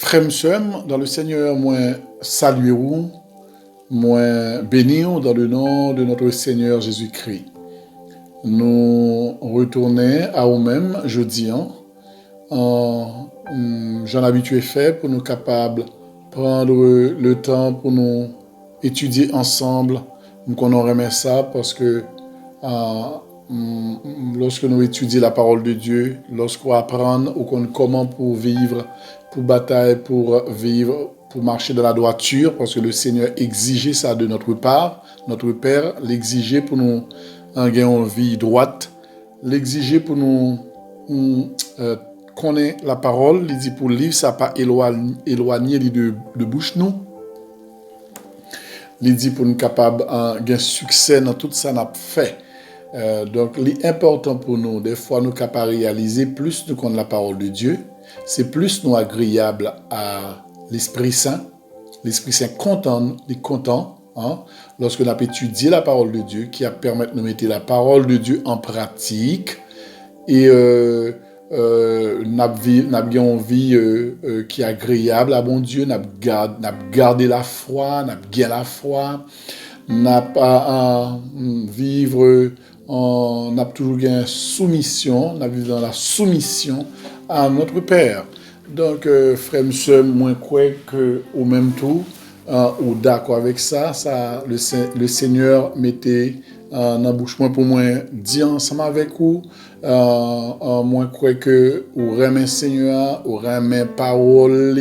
Frères, sœurs, dans le Seigneur, moi, saluez-vous, moi, bénis-vous dans le nom de notre Seigneur Jésus-Christ. Nous retournons à nous-mêmes, jeudi, j'en habitué fait pour nous capables prendre le temps pour nous étudier ensemble. Nous qu'on remet ça parce que lorsque nous étudions la parole de Dieu, lorsqu'on apprend ou qu'on comment pour vivre, pour batailler, pour vivre, pour marcher dans la droiture, parce que le Seigneur exigeait ça de notre part, notre Père l'exigeait pour nous gagner une vie droite, l'exigeait pour nous connaître la parole, il dit pour livre ça pas éloigner de bouche nous. Il dit pour nous capables de succès dans tout ça n'a fait. Donc, l'important pour nous, des fois, nous capables de réaliser plus nous connaissons la parole de Dieu, c'est plus nous agréable à l'Esprit Saint. L'Esprit Saint content, lorsque nous avons étudié la parole de Dieu, qui a permis de nous mettre la parole de Dieu en pratique et nous avons une vie qui est agréable à bon Dieu, nous avons gardé la foi, nous avons gagné la foi, nous n'avons pas vivre. On a toujours une soumission, on a vécu dans la soumission à notre Père. Donc, frère, monsieur, moi, je crois que au même tout, ou d'accord avec ça, le Seigneur mettait dans la bouche pour moi dire ensemble avec vous. Moi, je crois que vous remet Seigneur, vous remet parole,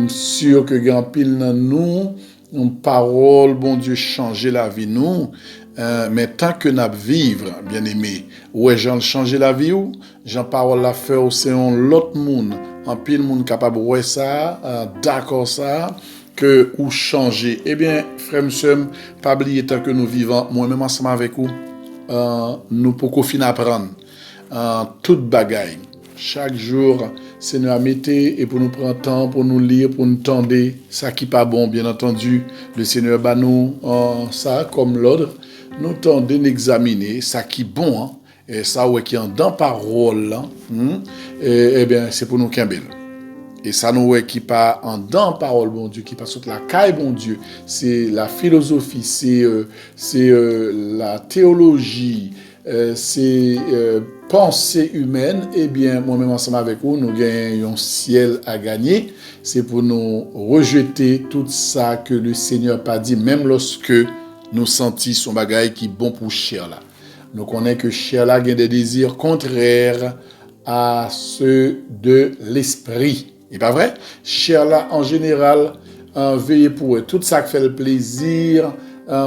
sûr que grand pile dans nous, une parole, bon Dieu, changer la vie nous. Mais tant que nous vivons, bien aimé, ouais, j'en changer la vie ou, j'en parole la faire au c'est l'autre monde, en pile monde capable ouais ça, d'accord ça, que ou changer. Eh bien, frère, monsieur, pas oublier tant que nous vivons, moi-même ensemble avec vous, nous pouvons finir apprendre toute bagaille. Chaque jour, Seigneur mettez et pour nous prendre temps, pour nous lire, pour nous tendre, ça qui pas bon, bien entendu, le Seigneur bat nous ça comme l'ordre. Nous tendons d'examiner ça qui est bon, et ça qui est dans parole, et bien c'est pour nous qui est belle. Et ça nous qui pas en dans parole, bon Dieu, qui passe sur la caille, bon Dieu, c'est la philosophie, c'est la théologie, c'est pensée humaine. Eh bien, moi-même ensemble avec vous, nous gagnons un ciel à gagner. C'est pour nous rejeter tout ça que le Seigneur pas dit, même lorsque nous sentons son bagage qui est bon pour chair là. Nous connaissons que chair là a des désirs contraires à ceux de l'esprit. Et pas vrai? Chair là en général veille pour eux. Tout ça qui fait le plaisir,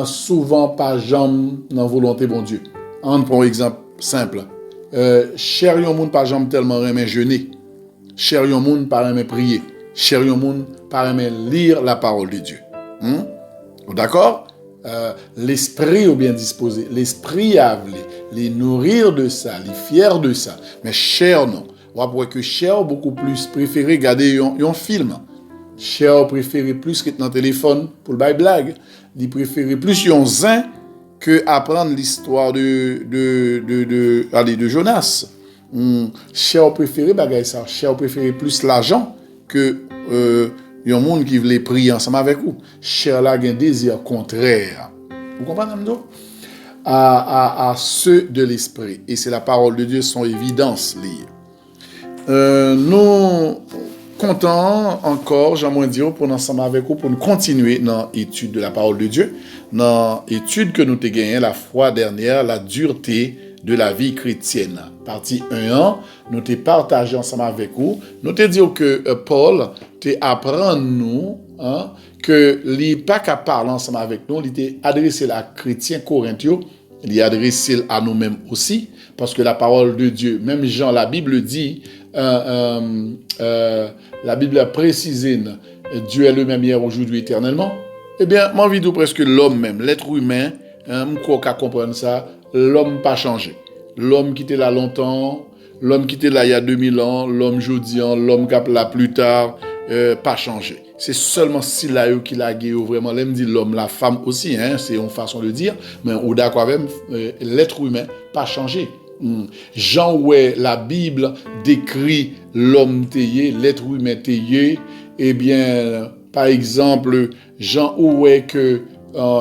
souvent pas jamais dans volonté bon Dieu. On prend un exemple simple. Chair yon moun pas jamais tellement aimer jeûner. Chair yon moun pas aimer prier. Chair yon moun pas aimer lire la parole de Dieu. D'accord? L'esprit est bien disposé, l'esprit a voulu les nourrir de ça, les fier de ça, mais chair non. On voit que chair beaucoup plus préféré regarder un film. Chair préféré plus que dans le téléphone pour le blague. Il préféré plus un zin que apprendre l'histoire de Jonas. Chair préféré bagay ça, chair préféré plus l'argent que il y a un monde qui voulait prier ensemble avec vous. Cher là, a un désir contraire. Vous comprenez, Amdo? À ceux de l'esprit. Et c'est la parole de Dieu, son évidence liée. Nous comptons encore, j'aimerais dire, pour ensemble avec vous, pour nous continuer dans l'étude de la parole de Dieu, dans l'étude que nous avons gagnée la fois dernière, la dureté de la vie chrétienne. Partie 1, nous t'ai partagé ensemble avec vous. Nous t'ai dit que Paul t'ai apprend nous que il pas qu'à parler ensemble avec nous, il t'ai adressé à chrétiens corinthiens, il est adressé à nous-mêmes aussi, parce que la parole de Dieu, même Jean, la Bible dit, la Bible a précisé, Dieu est le même hier, aujourd'hui, éternellement. Eh bien, moi, envie de presque l'homme même, l'être humain, je crois qu'à comprendre ça, l'homme pas changé. L'homme qui était là longtemps, l'homme qui était là il y a 2000 ans, l'homme aujourd'hui, l'homme qui est là plus tard, pas changé. C'est seulement si là qui l'a gué vraiment, l'aime dit l'homme, la femme aussi, c'est une façon de dire, mais on d'accord avec l'être humain pas changé. Jean ouais la Bible décrit l'homme taillé, l'être humain taillé, eh bien, par exemple, Jean ouais que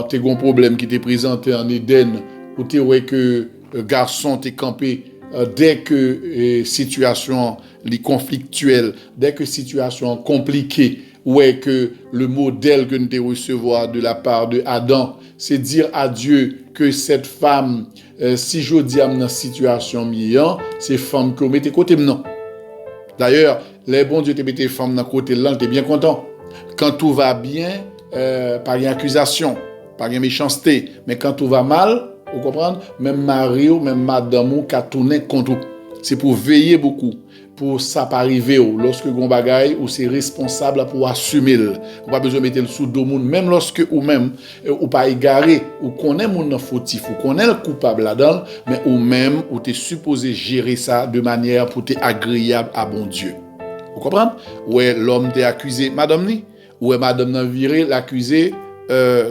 t'es un problème qui t'est présenté en Éden, ou t'es ouais que garçon t'es campé dès que situation les conflictuelle, dès que situation compliquée, ouais que le modèle que nous devons recevoir de la part de Adam, c'est dire à Dieu que cette femme, si je dis à une situation meilleure, c'est femme que vous mettez côté non. D'ailleurs, les bons Dieu te mettez femme dans côté là, tu es bien content. Quand tout va bien, pas une accusation, pas une méchanceté, mais quand tout va mal, vous comprenez, même mari ou même madame ou qui a tourné contre vous. C'est pour veiller beaucoup, pour ça pas arriver lorsque vous bagaille ou c'est responsable pour assumer. Vous pas besoin de mettre le sous dos monde même lorsque ou même ou pas égaré ou connaît mon fautif ou connaît le coupable là-dedans, mais ou même ou t'es supposé gérer ça de manière pour être agréable à bon Dieu. Vous comprenez? Ouais, l'homme t'est accusé madame ni, ouais madame n'a viré l'accusé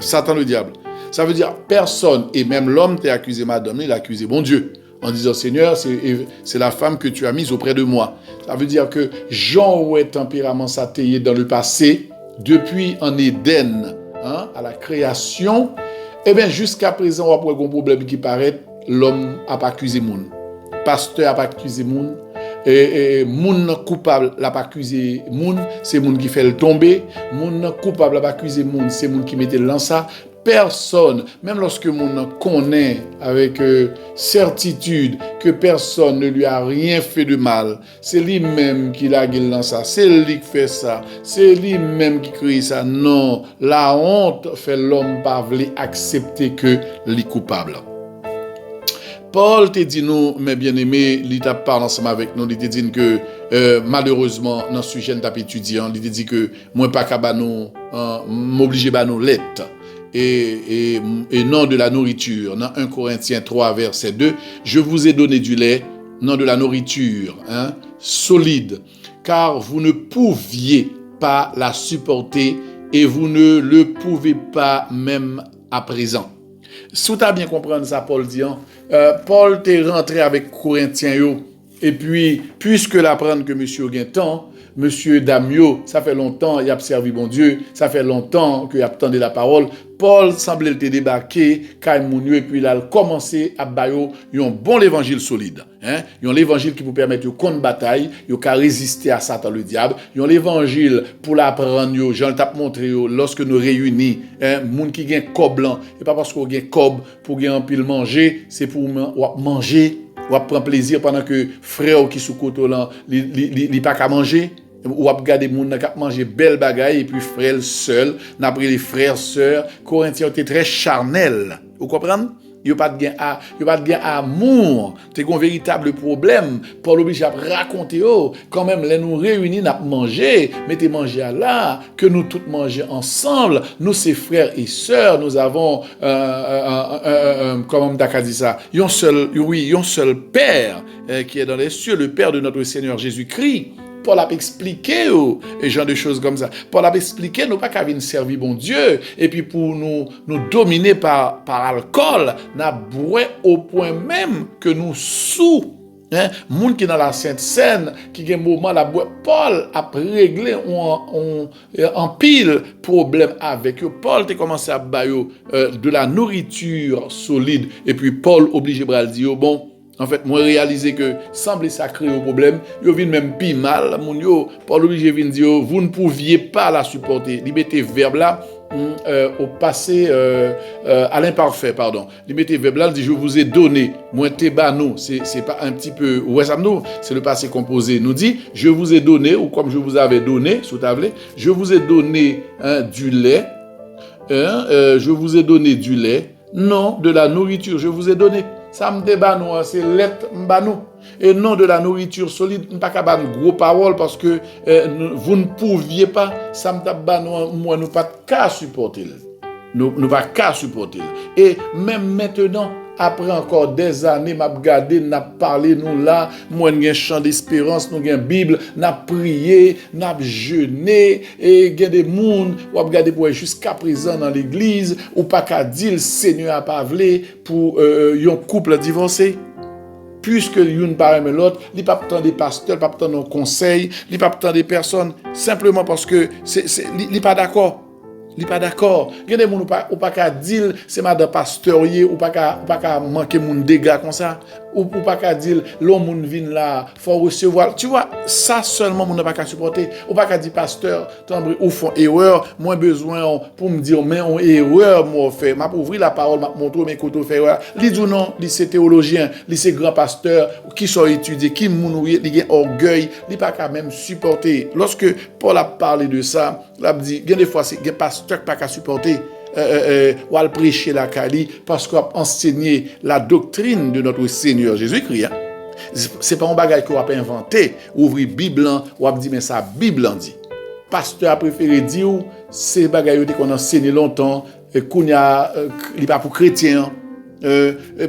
Satan le diable. Ça veut dire personne et même l'homme t'est accusé madame ni, l'accusé bon Dieu. En disant, Seigneur, c'est la femme que tu as mise auprès de moi. Ça veut dire que Jean ouais tempérament s'atteignait dans le passé, depuis en Éden, à la création, et bien jusqu'à présent, on va avoir un problème qui paraît, l'homme n'a pas accusé moun. Pasteur n'a pas accusé moun. Et moun coupable n'a pas accusé moun, c'est moun qui fait le tomber. Moun coupable n'a pas accusé moun, c'est moun qui mettait le lança. Personne, même lorsque mon connaît avec certitude que personne ne lui a rien fait de mal, c'est lui-même qui l'a gueule dans ça, c'est lui qui fait ça, c'est lui-même qui crie ça. Non, la honte fait l'homme pas vouloir accepter que lui coupable. Paul te dit nous, mes bien-aimés, il t'a parlé ensemble avec nous, il te dit que malheureusement, dans ce sujet d'ap étudiant, il te dit que moi pas qu'à m'obliger à nous lettres. Et non de la nourriture. Dans 1 Corinthiens 3, verset 2, je vous ai donné du lait, non de la nourriture, solide, car vous ne pouviez pas la supporter et vous ne le pouvez pas même à présent. Si vous avez bien compris ça, Paul dit, Paul t'est rentré avec Corinthiens, et puis, puisque l'apprendre que monsieur gagne temps, monsieur Damio, ça fait longtemps, il a servi bon Dieu, ça fait longtemps qu'il a attendu la parole. Paul semblait te débarquer, et puis il a commencé à bailler un bon évangile solide. Un évangile qui vous permet de contre bataille, de résister à Satan le diable. Un évangile pour l'apprendre, j'en t'ai montré lorsque nous réunis, monde qui gagne cob blanc, et pas parce qu'on gagne cob pour gagner un pile manger, c'est pour manger, ou prendre plaisir pendant que frère qui sous côté là, il pas qu'à manger. Ou ap gade moun nan kap manger belle bagaille et puis frère seul, n'a pris les frères sœurs, Corinthiens étaient très charnel. Vous comprenez? Il n'y a pas de gain amour. C'est un véritable problème. Paul oblige à raconter, quand même, les nous réunis, n'a manger, mettez manger à là, que nous tous manger ensemble. Nous, ces frères et sœurs, nous avons, comment on dit ça, un seul Père qui est dans les cieux, le Père de notre Seigneur Jésus-Christ. Paul a expliqué et genre de choses comme ça. Paul a expliqué nous pas qu'à venir servir bon Dieu et puis pour nous dominer par alcool, n'a boit au point même que nous sous moun qui dans la Sainte Seine qui un moment la boit. Paul a réglé en pile problème avec eux. Paul a commencé à bailler de la nourriture solide et puis Paul obligé de dire bon. En fait, moi réalisé que semblait ça créer un problème, yo vinn même pi mal, mon yo, Paul obligé vinn dire vous ne pouviez pas la supporter. Il mettait verbe là au passé à l'imparfait, pardon. Il mettait verbe là, il dit je vous ai donné, moi te banou, c'est pas un petit peu ouais ça nous, c'est le passé composé. Nous dit je vous ai donné ou comme je vous avais donné sous table, je vous ai donné du lait. Je vous ai donné du lait, non de la nourriture, je vous ai donné. Ça me débat nous, c'est lettre m'banou. Et non de la nourriture solide, pas capable de gros paroles parce que vous ne pouviez pas, ça me débat moi nous pas qu'à supporter. Nous pas qu'à supporter. Et même maintenant, après encore des années, m'a regardé, n'a parlé nous là, moi j'ai un chant d'espérance, nous avons Bible, n'a prié, n'a jeûné et il y a des monde ou regarder pour jusqu'à présent dans l'église ou pas qu'à dire le Seigneur a pas voulu pour un couple divorcé. puisque une parmi l'autre, il pas tant des pasteurs, pas tant de conseils, il pas tant des personnes simplement parce que il pas d'accord. Il pas d'accord. Il y a des gens ou pas qu'à dire c'est madame pasteurier ou pas qu'à manquer mon dégâts comme ça ou pas qu'à dire l'homme vient là faut recevoir. Tu vois, ça seulement on n'a pas qu'à supporter. Ou pas qu'à dire pasteur, ou font erreur, moins besoin pour me dire mais on erreur moi fait. M'a ouvrir la parole, m'a montrer mes côtés fait erreur. Li dit non, li c'est théologien, li c'est grand pasteur qui sont étudiés, qui moun li orgueil, li pas qu'à même supporter. Lorsque Paul a parlé de ça, il a dit il y a des fois c'est pasteur pas qu'à supporter ou à prêcher la Kali parce qu'on a enseigné la doctrine de notre Seigneur Jésus-Christ. Hein? C'est pas un bagage qu'on a inventé, ouvrir Bible ou a dit mais ça Bible en dit. Pasteur a préféré dire c'est bagage qu'on a enseigné longtemps qu'on a il pas pour chrétien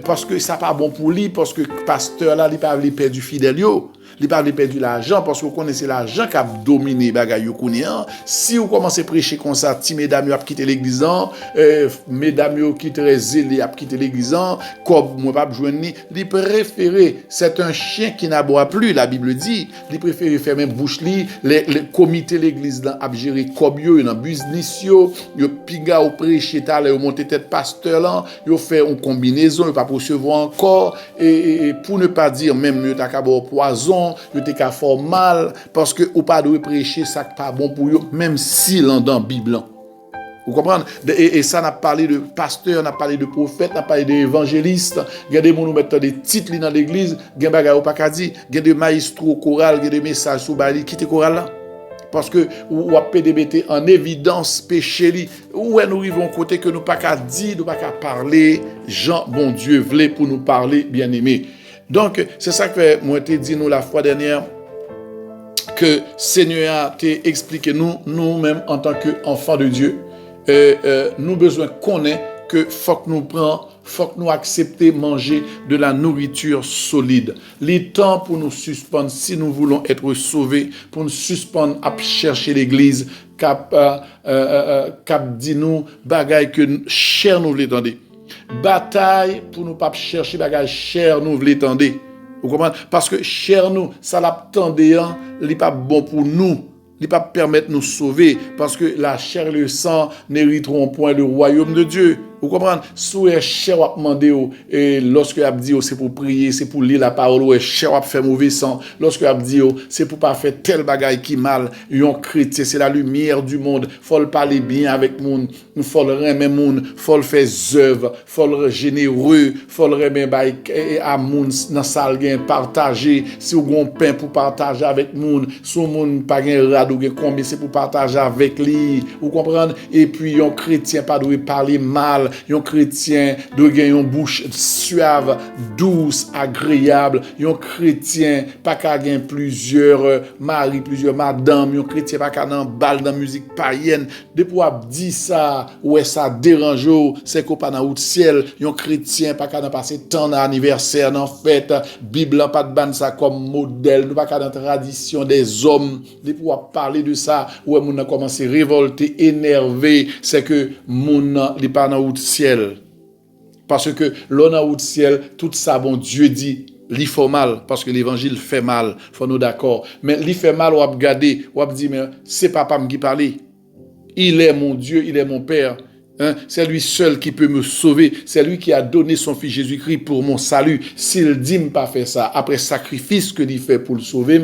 parce que ça pas bon pour lui parce que pasteur là il pas lui perdre du fidèle yo. Il pas de perdre l'argent parce que vous connaissez l'argent qui a dominé bagay yo connait. Si vous commencez à prêcher comme ça, ti mesdames yo a quitté l'église, mesdames yo qui très zélé a quitté l'église, comme moi pas joindre ni, il préférait c'est un chien qui n'aboie plus la Bible dit, il préférait fermer bouche li, les comités l'église là a gérer comme yo dans business yo piga ou prêcher ta là monter tête pasteur là, yo fait une combinaison, yo pas recevoir encore et pour ne pas dire même yo ta cabo poison yo te ka fort mal parce que ou pas de prêcher ça pas bon pour eux même si l'en dans Bible. Vous comprenez et ça n'a parlé de pasteur, n'a parlé de prophète, n'a parlé d'évangéliste, il y a des gens mettent des titres dans l'église, il y a bagay ou pas ka di, il y a des maestro choral, il y a des messages sous bali qui te choral là. Parce que ou a PDBT en évidence péché li où nous arrivons côté que nous pas ka dire, nous pas ka parler, Jean bon Dieu voulait pour nous parler bien-aimé. Donc, c'est ça que moi t'ai dit nous la fois dernière que Seigneur a expliqué nous-mêmes en tant qu'enfants de Dieu, nous besoin connaître que faut que nous prenions, faut que nous accepter manger de la nourriture solide. Les temps pour nous suspendre si nous voulons être sauvés, pour nous suspendre à chercher l'église, cap dit nous bagaille que cher nous l'étendez. Bataille pour nous pas chercher bagage cher nous l'étendre. Vous comprenez parce que cher nous ça l'attendait il pas bon pour nous. Il pas permettre nous sauver parce que la chair et le sang n'hériteront point le royaume de Dieu. Vous comprenez? Sous les cher à demander et lorsque a dit c'est pour prier, c'est pour lire la parole ou cher à faire mauvais sang, lorsque a dit c'est pour pas faire tel bagaille qui mal, un chrétien c'est la lumière du monde, faut le parler bien avec monde, faut le remettre monde, faut le faire œuvre, faut le généreux, faut le remettre à monde dans salle gain partager, si vous avez un pain pour partager avec monde, si monde pas gain rad ou combien c'est pour partager avec lui, vous comprenez? Et puis un chrétien pas doit parler mal. Un chrétien doit gagner une bouche suave, douce, agréable. Un chrétien pas qu'à gagner plusieurs maris, plusieurs madames. Un chrétien pas qu'à dans balle dans musique païenne. Depuis qu'on dit ça, ouais ça dérange, c'est qu'on pas dans le ciel. Un chrétien pas qu'à dans passer tant d'anniversaire, dans fête, Bible pas de ban ça comme modèle. Nous pas qu'à dans tradition des hommes. Depuis qu'on parler de ça, ouais moun a commencé à révolter, énervé, c'est que moun li pas dans ciel. Parce que l'on a au ciel, tout ça, bon Dieu dit, l'il faut mal, parce que l'évangile fait mal, faut nous d'accord. Mais l'il fait mal, ou ap gade, ou ap dit, mais c'est papa qui parle. Il est mon Dieu, il est mon Père. Hein? C'est lui seul qui peut me sauver. C'est lui qui a donné son fils Jésus-Christ pour mon salut. S'il dit me pas faire ça, après sacrifice que il fait pour le sauver,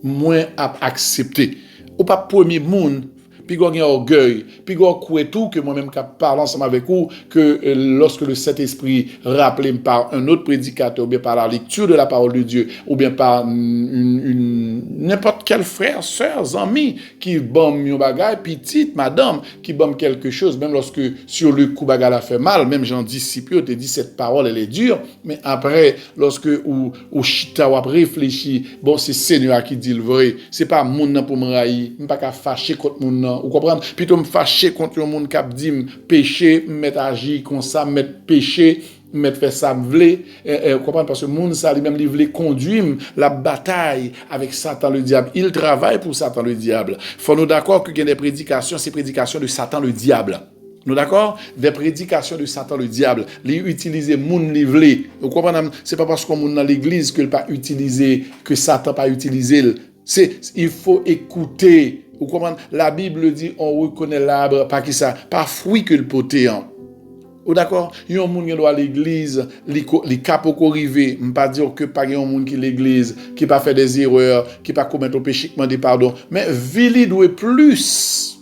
moins à accepter. Ou pas premier monde, puis il y a orgueil, puis il y a tout que moi-même qui parle ensemble avec vous, que lorsque le Saint-Esprit rappelé par un autre prédicateur, ou bien par la lecture de la parole de Dieu, ou bien par n'importe quel frère, sœur, ami, qui bombe un bagage, petite, madame, qui bombe quelque chose, même lorsque sur le coup bagage a fait mal, même Jean disciple, te dit cette parole elle est dure, mais après, lorsque ou chita ou réfléchi, bon c'est Seigneur qui dit le vrai, c'est pas moun pour me railler, pas qu'à fâcher contre moun. Vous comprenez? Plutôt me fâcher contre un monde qui dit péché, mettre agir comme ça, mettre péché, mettre faire ça me vle. Vous comprenez? Parce que monde ça lui-même il veut conduire la bataille avec Satan le diable. Il travaille pour Satan le diable. Faut nous d'accord que il y a des prédications, c'est prédications de Satan le diable. Nous d'accord? Des prédications de Satan, le diable, les utiliser moun livré. Vous comprenez? C'est pas parce qu'on est dans l'église que pas utilisé, que Satan pas utilisé. Il faut écouter. Vous comprenez? La Bible dit, on reconnaît l'arbre, pas qui ça, pas fruit que le poté. Ou d'accord? Il y a un monde qui doit à l'église, les capos qui arrivent, je ne pas dire que pas un monde qui l'église, qui pas fait des erreurs, qui pas commettre un péché, qui demande pardon, mais ville doit plus.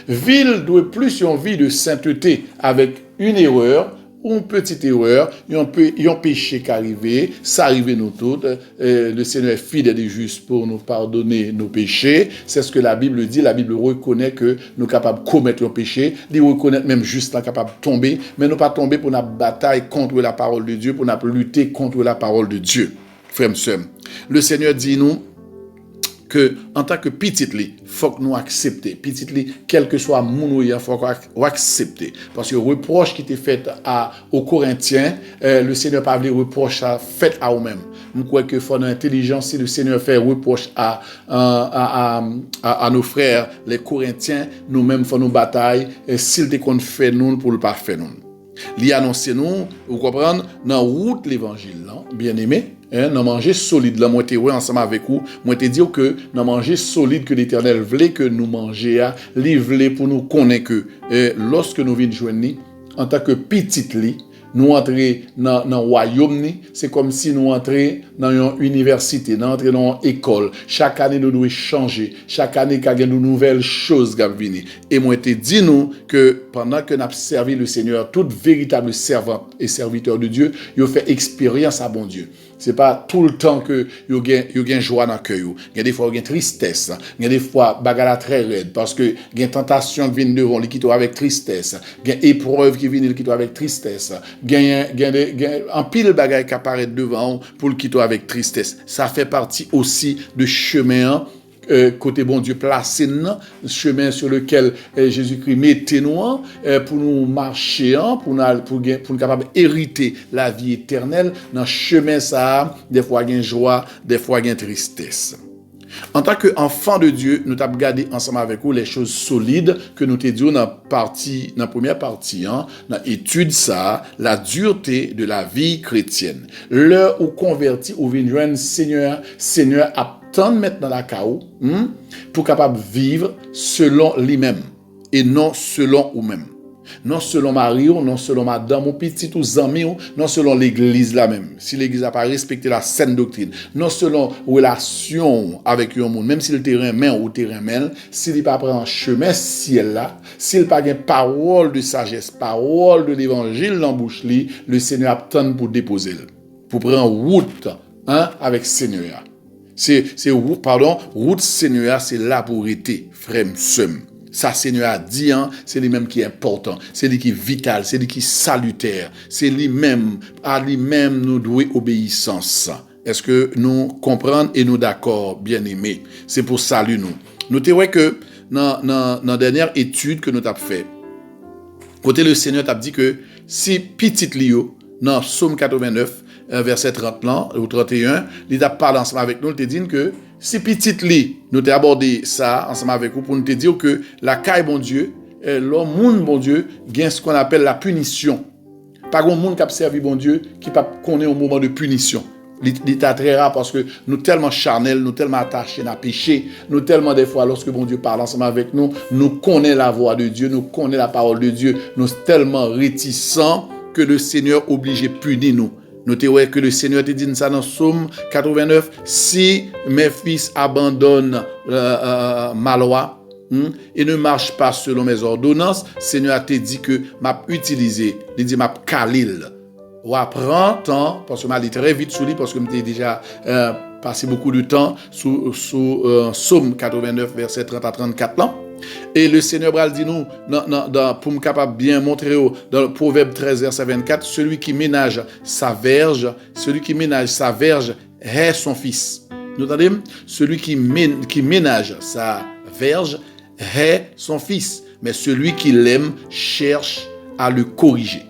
Ville doit plus une vie de sainteté avec une erreur ou une petite erreur, un péché qui arrive, ça arrive nous toutes. Le Seigneur est fidèle et juste pour nous pardonner nos péchés. C'est ce que la Bible dit. La Bible reconnaît que nous sommes capables de commettre un péché. Elle reconnaît même juste là capable de tomber, mais nous pas tomber pour notre bataille contre la parole de Dieu, pour nous lutter contre la parole de Dieu. Frères et sœurs, le Seigneur dit nous que en tant que petit li, faut que nous accepter. Petit li, quel que soit mon il faut qu'on accepter. Parce que le reproche qui était fait aux Corinthiens, le Seigneur pas voulu reproche fait à eux-mêmes. Je crois que faut l'intelligence si le Seigneur fait reproche à nos frères les Corinthiens, nous-mêmes faut nous bataille s'il te qu'on fait nous pour le pas faire nous. Li annonce nous, vous comprenez, dans route l'évangile, bien aimé. Dans manger solide là moi t'ai ensemble avec vous moi t'ai dit que dans manger solide que l'Éternel voulait que nous manger li voulait pour nous connaître que lorsque nous venons joindre en tant que petite li nous entrer dans royaume ni c'est comme si nous entrer dans une université nous entrer dans une école chaque année nous devons changer chaque année qu'il y a de nouvelles choses qui venir et moi t'ai dit nous que pendant que nous avons servi le Seigneur tout véritable servant et serviteur de Dieu il fait expérience à bon Dieu. C'est pas tout le temps que yo gen joie dans cœur yo. Il y a des fois gen tristesse, il y a des fois bagarre très raide parce que gen tentation qui vient devant li quitte avec tristesse, gen épreuve qui vient li quitte avec tristesse, gen en pile bagarre qui apparaît devant pour le quitter avec tristesse. Ça fait partie aussi de chemin côté bon Dieu placé dans chemin sur lequel Jésus-Christ mettait nous pour nous marcher pour nous capable hériter la vie éternelle dans chemin ça des fois gain joie des fois gain tristesse. En tant qu'enfant de Dieu, nous avons gardé ensemble avec vous les choses solides que nous t'ai dit dans la première partie, dans l'étude ça, la dureté de la vie chrétienne. L'heure où converti ou vient joindre Seigneur attend de mettre dans la chaos pour capable vivre selon lui-même et non selon vous-même. Non selon Marie, non selon madame, ou petit ou zami, non selon l'église là même. Si l'église n'a pas respecté la saine doctrine, non selon relation avec un monde, même si le terrain main ou terrain main, s'il pas prend chemin ciel là, s'il pas une parole de sagesse, parole de l'évangile dans bouche li, le Seigneur attend pour déposer, pour prendre route avec Seigneur. Route Seigneur, c'est là pour être, frère m'sem. Ça, Seigneur a dit, c'est lui-même qui est important, c'est lui qui est vital, c'est lui qui est salutaire, c'est lui-même, à lui-même nous devons obéissance. Est-ce que nous comprenons et nous d'accord, bien-aimés? C'est pour saluer nous. Notez que dans la dernière étude que nous avons fait, côté le Seigneur t'a dit que si petit Lio, dans Psaume 89, verset 30 ou 31, il a parlé ensemble avec nous, il t'a dit que si petite li, nous t'ai abordé ça ensemble avec vous pour nous te dire que la caille bon Dieu, l'homme monde bon Dieu, gagne ce qu'on appelle la punition. Pas grand monde qui a servi bon Dieu qui pas connaît au moment de punition. L'état très rare parce que nous tellement charnels, nous tellement attachés à péché, nous tellement des fois lorsque bon Dieu parle ensemble avec nous, nous connaissons la voix de Dieu, nous connaissons la parole de Dieu, nous sommes tellement réticents que le Seigneur obligé punir nous. Notez que le Seigneur te dit ça dans Psaume 89, si mes fils abandonnent ma loi et ne marchent pas selon mes ordonnances, Seigneur te dit que m'a utilisé, il dit m'a kalil. Ou apprend temps parce que m'a dit très vite sous lui parce que m'étais déjà passé beaucoup de temps sous Psaume 89 verset 30 à 34 là. Et le Seigneur Bral dit nous, pour me capable bien montrer dans le Proverbe 13, verset 24, celui qui ménage sa verge est son fils. Vous entendez? Celui qui ménage sa verge est son fils. Mais celui qui l'aime cherche à le corriger.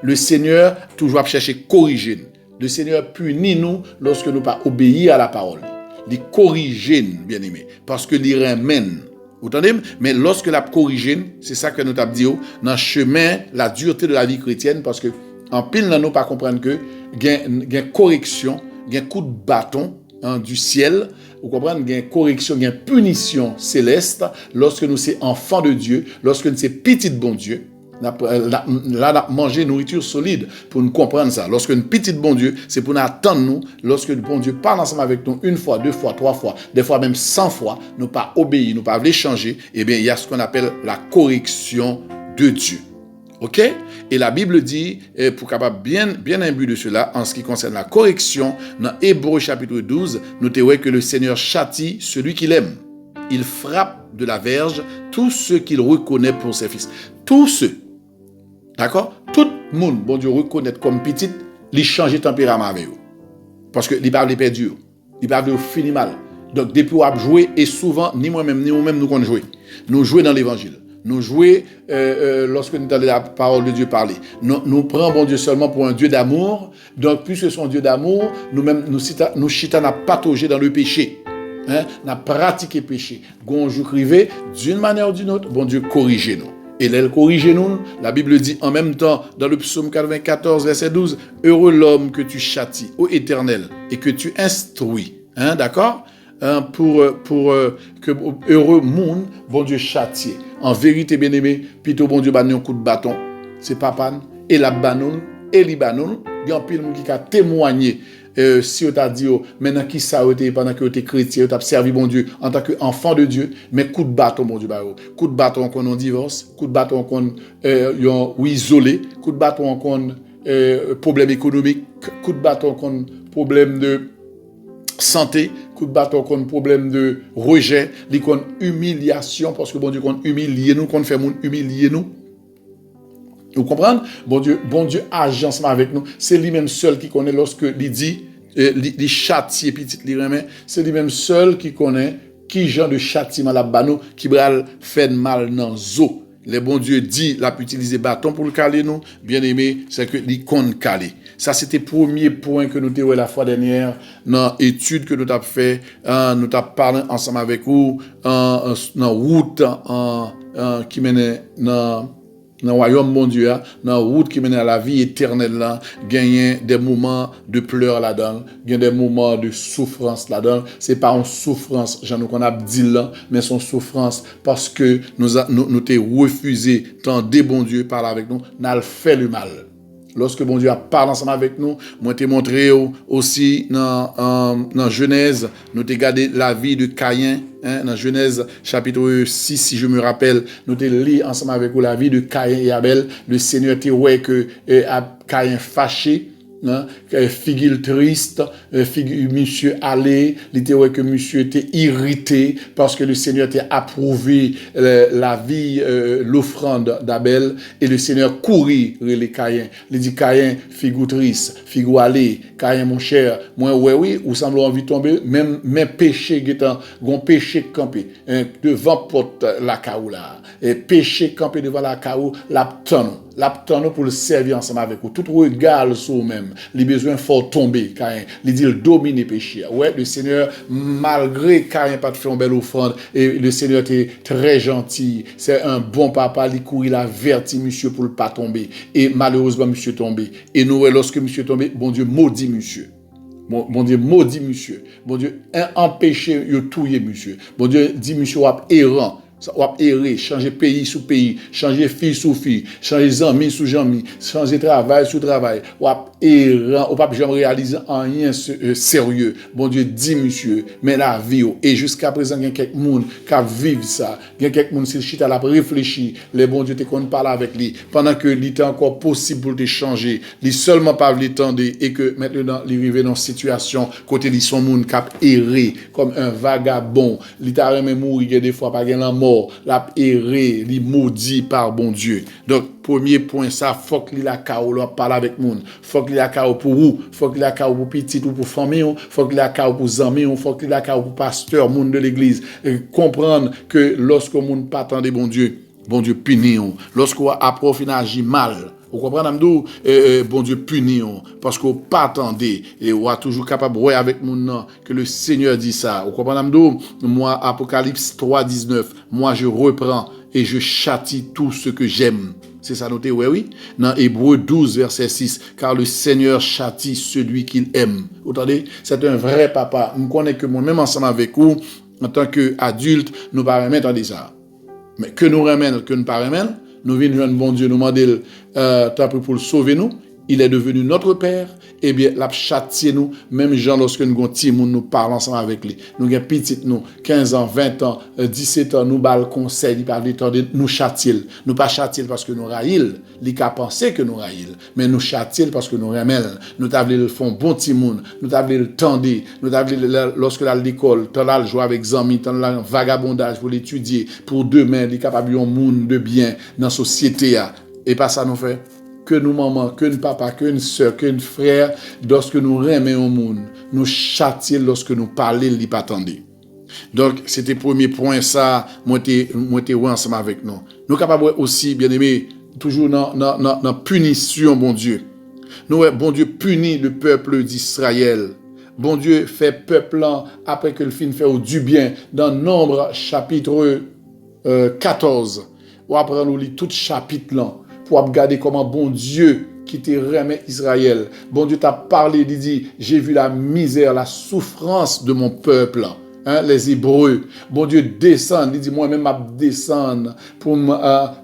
Le Seigneur toujours cherche à corriger. Le Seigneur punit nous lorsque nous pas obéir à la parole. Il corrige, bien aimé, parce que il ramène. Vous entendez? Mais lorsque la corrige, c'est ça que nous t'avons dit, dans le chemin, la dureté de la vie chrétienne, parce que en pile, nous pas comprendre que il y a une correction, il y a un coup de bâton du ciel, vous comprenez, il y a une correction, il y a une punition céleste lorsque nous sommes enfants de Dieu, lorsque nous sommes petits de bon Dieu. Là, on a mangé nourriture solide pour nous comprendre ça. Lorsque nous petit bon Dieu, c'est pour nous attendre nous. Lorsque le bon Dieu parle ensemble avec nous une fois, deux fois, trois fois, des fois même 100 fois, nous pas obéir, nous pas changer, eh bien, il y a ce qu'on appelle la correction de Dieu. OK? Et la Bible dit, pour capable bien imbu de cela, en ce qui concerne la correction, dans Hébreux chapitre 12, notez que le Seigneur châtie celui qu'il aime. Il frappe de la verge tous ceux qu'il reconnaît pour ses fils. Tous ceux. D'accord? Tout le monde, bon Dieu, reconnaît comme petit, il change de tempérament avec eux. Parce que il parle de perdu. Il parle de fini mal. Donc, depuis qu'on a joué, et souvent, ni moi-même, ni nous-mêmes, nous qu'on joué. Nous jouons dans l'évangile. Nous jouons lorsque nous entendons la parole de Dieu parler. Nous prenons bon Dieu seulement pour un Dieu d'amour. Donc, puisque son Dieu d'amour, nous-mêmes, nous chita n'a pataugé dans le péché. N'a pratiqué péché. Gonjou crivé, d'une manière ou d'une autre, bon Dieu corrigez nous. Et là, corrigez-nous, la Bible dit en même temps, dans le psaume 94, verset 12, « Heureux l'homme que tu châties, ô Éternel, et que tu instruis. » D'accord? Pour que heureux monde, bon Dieu châtie. En vérité, bien-aimé, plutôt bon Dieu bat un coup de bâton. C'est papa, et la banon, et Libanon, il y a un pile qui a témoigné. Si on t'a dit, maintenant qui ça a été, pendant que tu es chrétien, tu as servi bon Dieu en tant qu'enfant de Dieu, mais coup de bâton, bon Dieu, coup de bâton qu'on a divorce, coup de bâton qu'on isolé, coup de bâton qu'on problème économique, coup de bâton qu'on problème de santé, coup de bâton qu'on problème de rejet, qu'on humiliation, parce que bon Dieu, qu'on humilie nous, qu'on fait humilier nous. Vous comprenez? Bon Dieu agit ensemble avec nous. C'est lui-même seul qui connaît lorsque il dit, il châtie petit li remet. C'est lui-même seul qui connaît qui genre de châtiment la banou qui bral fait mal dans zo. Le bon Dieu dit, l'a utiliser bâton pour le caler nous. Bien aimé, c'est que il compte caler. Ça c'était premier point que nous avons la fois dernière dans l'étude que nous avons fait. Nous avons parlé ensemble avec vous dans route qui mène dans le royaume bon Dieu, dans la route qui mène à la vie éternelle là, gagner des moments de pleurs là-dedans, gagner des moments de souffrance là-dedans. C'est pas une souffrance, j'en qu'on a dit là, mais son souffrance parce que nous t'ai refusé tant des bon Dieu parle avec nous, n'a fait le mal. Lorsque bon Dieu a parlé ensemble avec nous, moi t'ai montré aussi dans Genèse, nous t'ai gardé la vie de Caïn, dans Genèse chapitre 6, si je me rappelle, nous t'ai lu ensemble avec vous la vie de Caïn et Abel. Le Seigneur t'ai ouais que Caïn fâché, figure triste, monsieur allé, il était ouais que monsieur était irrité parce que le Seigneur t'a approuvé la vie, l'offrande d'Abel et le Seigneur courit les Caïn. Il dit Caïn, figure triste, figure allé, Caïn mon cher, moi oui, ou semble envie de tomber, même péché guetant, gon péché campé devant porte la caoula, et péché campé devant la caou, l'aptano pour le servir ensemble avec vous. Tout regard sur même. Les besoins fort tomber, Caïn. Il dit, il domine le péché. Ouais, le Seigneur, malgré Caïn pas de faire une belle offrande, et le Seigneur était très gentil. C'est un bon papa, il courit, il avertit monsieur pour ne pas tomber. Et malheureusement, monsieur tombé. Et nous, lorsque monsieur tombé, bon Dieu maudit monsieur. Bon Dieu maudit monsieur. Bon Dieu empêché de touiller monsieur. Bon Dieu dit monsieur errant. Ou errer, changer pays sous pays, changer fille sous fille, changer amis sous amis, changer travail sous travail, ou errant, ou pas jamais réaliser rien sérieux. Bon Dieu dit monsieur, mais la vie et jusqu'à présent il y a quelques monde qui vivent ça, il y a quelques monde qui chita la réfléchir, les bon Dieu te qu'on parle avec lui pendant que il était encore possible pour te changer, il seulement pas le temps et que maintenant il arrive dans une situation côté ils sont monde qui erré comme un vagabond, il t'a même mourir des fois pas gain la mort. La erré, li maudit par bon Dieu. Donc, premier point, ça, faut que la cao, là, parle avec moun. Faut que la cao pour vous, faut que la cao pour petit ou pour famille, faut que la cao pour amis, faut que la cao pour pasteur, moun de l'église. Comprendre que lorsque moun pas attendre bon Dieu punit. Lorsqu'on a profité agit mal, Vous comprenez, Amdou? Bon Dieu punit, parce qu'on pas attendez, et on est toujours capable de voir avec mon nom que le Seigneur dit ça. Vous comprenez, Amdou? Moi, Apocalypse 3, 19, moi je reprends et je châtie tout ce que j'aime. C'est ça noté, oui. Dans Hébreux 12, verset 6, car le Seigneur châtie celui qu'il aime. Vous entendez? C'est un vrai papa. Je connais que moi-même ensemble avec vous, en tant qu'adulte, nous ne pas remettre ça. Mais que nous remettre, que nous ne pas remettre, nous venons un bon Dieu, nous demander pour le sauver nous. Il est devenu notre Père, eh bien, l'a châtié nous, même gens lorsque nous avons nous parlons ensemble avec lui. Nous avons petit, nous, 15 ans, 20 ans, 17 ans, nous bal conseil, nous châtier. Nous pas châtier parce que nous raïl, il a pensé que nous raïl, mais nous châtier parce que nous remel. Nous t'avons le fond bon petit monde, nous t'avons le tendre, nous t'avons lorsque à l'école, t'en as le jouer avec amis, t'en as le vagabondage pour l'étudier, pour demain, il est capable de monde de bien dans la société. Et pas ça nous fait. Que nous maman, que nous papa, que nous soeur, que nous frère, lorsque nous remettons au monde, nous châtions lorsque nous parlons, il pas attendre. Donc, c'était le premier point, ça, moi, t'es ensemble avec nous. Nous capables aussi, bien aimé, toujours dans punition, bon Dieu. Nous, bon Dieu punit le peuple d'Israël. Bon Dieu fait peuple après que le film fait du bien. Dans Nombre, chapitre 14, ou après nous lit tout chapitre là. Pour regarder comment bon Dieu qui te remet Israël. Bon Dieu t'a parlé, il dit, j'ai vu la misère, la souffrance de mon peuple. Les Hébreux. Bon Dieu descend, il dit, moi-même, je descendre pour me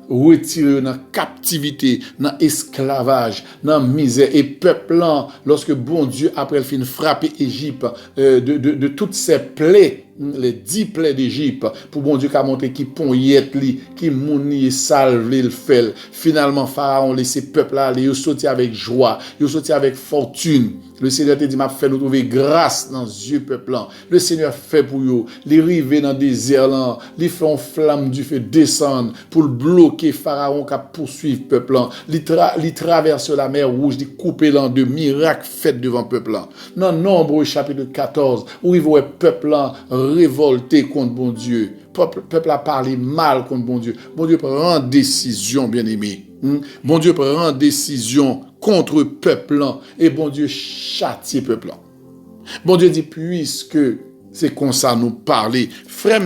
retirer dans la captivité, dans l'esclavage, dans la misère. Et peuple là, lorsque bon Dieu, après le fin frapper Égypte de toutes ses plaies, les 10 plaies d'Égypte, pour bon Dieu qui a montré qui pont yet li, qui mouni salve le fait. Finalement, Pharaon laissé peuple là aller, il sorti avec joie, il sorti avec fortune. Le Seigneur te dit, m'a fait nous trouver grâce dans les yeux peuple là. Le Seigneur fait pour eux, les river dans le désert là, les fait en flamme du feu descendre pour le bloquer Pharaon qui poursuivre peuple là. Les traverse la mer Rouge, les couper là de miracles faits devant peuple là. Dans Nombre chapitre 14, où il voit peuple là révolté contre bon Dieu. Peuple a parlé mal contre bon Dieu. Bon Dieu prend décision, bien aimé. Bon Dieu prend décision contre peuple et bon Dieu châtie peuple. Bon Dieu dit, puisque c'est comme ça nous parler, frère,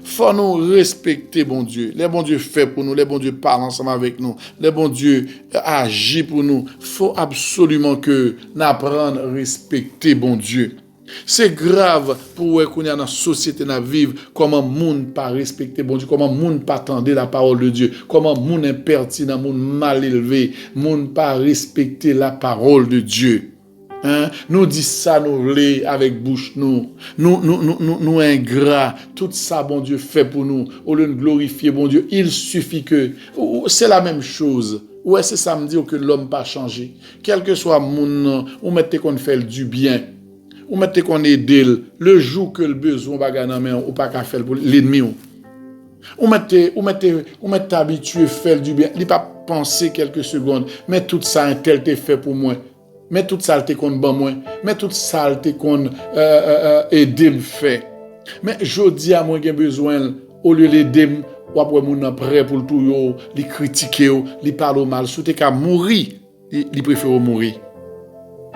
faut nous respecter bon Dieu. Les bon Dieu fait pour nous, les bon Dieu parle ensemble avec nous, les bon Dieu agit pour nous. Faut absolument que nous apprenions à respecter bon Dieu. C'est grave pour qu'on y a dans la société à vivre, comment monde pas respecter bon Dieu, comment monde pas attendre la parole de Dieu, comment monde impertinent, monde mal élevé, monde pas respecter la parole de Dieu. Nous dit ça nous voulons avec bouche nous ingrats, tout ça bon Dieu fait pour nous, au lieu de glorifier bon Dieu, il suffit que c'est la même chose. Ouais, c'est ça me dit que l'homme pas changé. Quel que soit mon on mette qu'on fait du bien. Ou mettez qu'on aide le jour que le besoin va gagner main ou pas qu'à faire pour l'ennemi ou mettez habitué faire du bien il pas penser quelques secondes mais tout ça un tel te fait pour moi mais tout ça te qu'on ban moi mais tout ça te qu'on aider me fait mais jodi a moi j'ai besoin au lieu l'aider ou après mon prêt pour le tout yo li critiquer li parler mal sous te ka mourir il préfère mourir.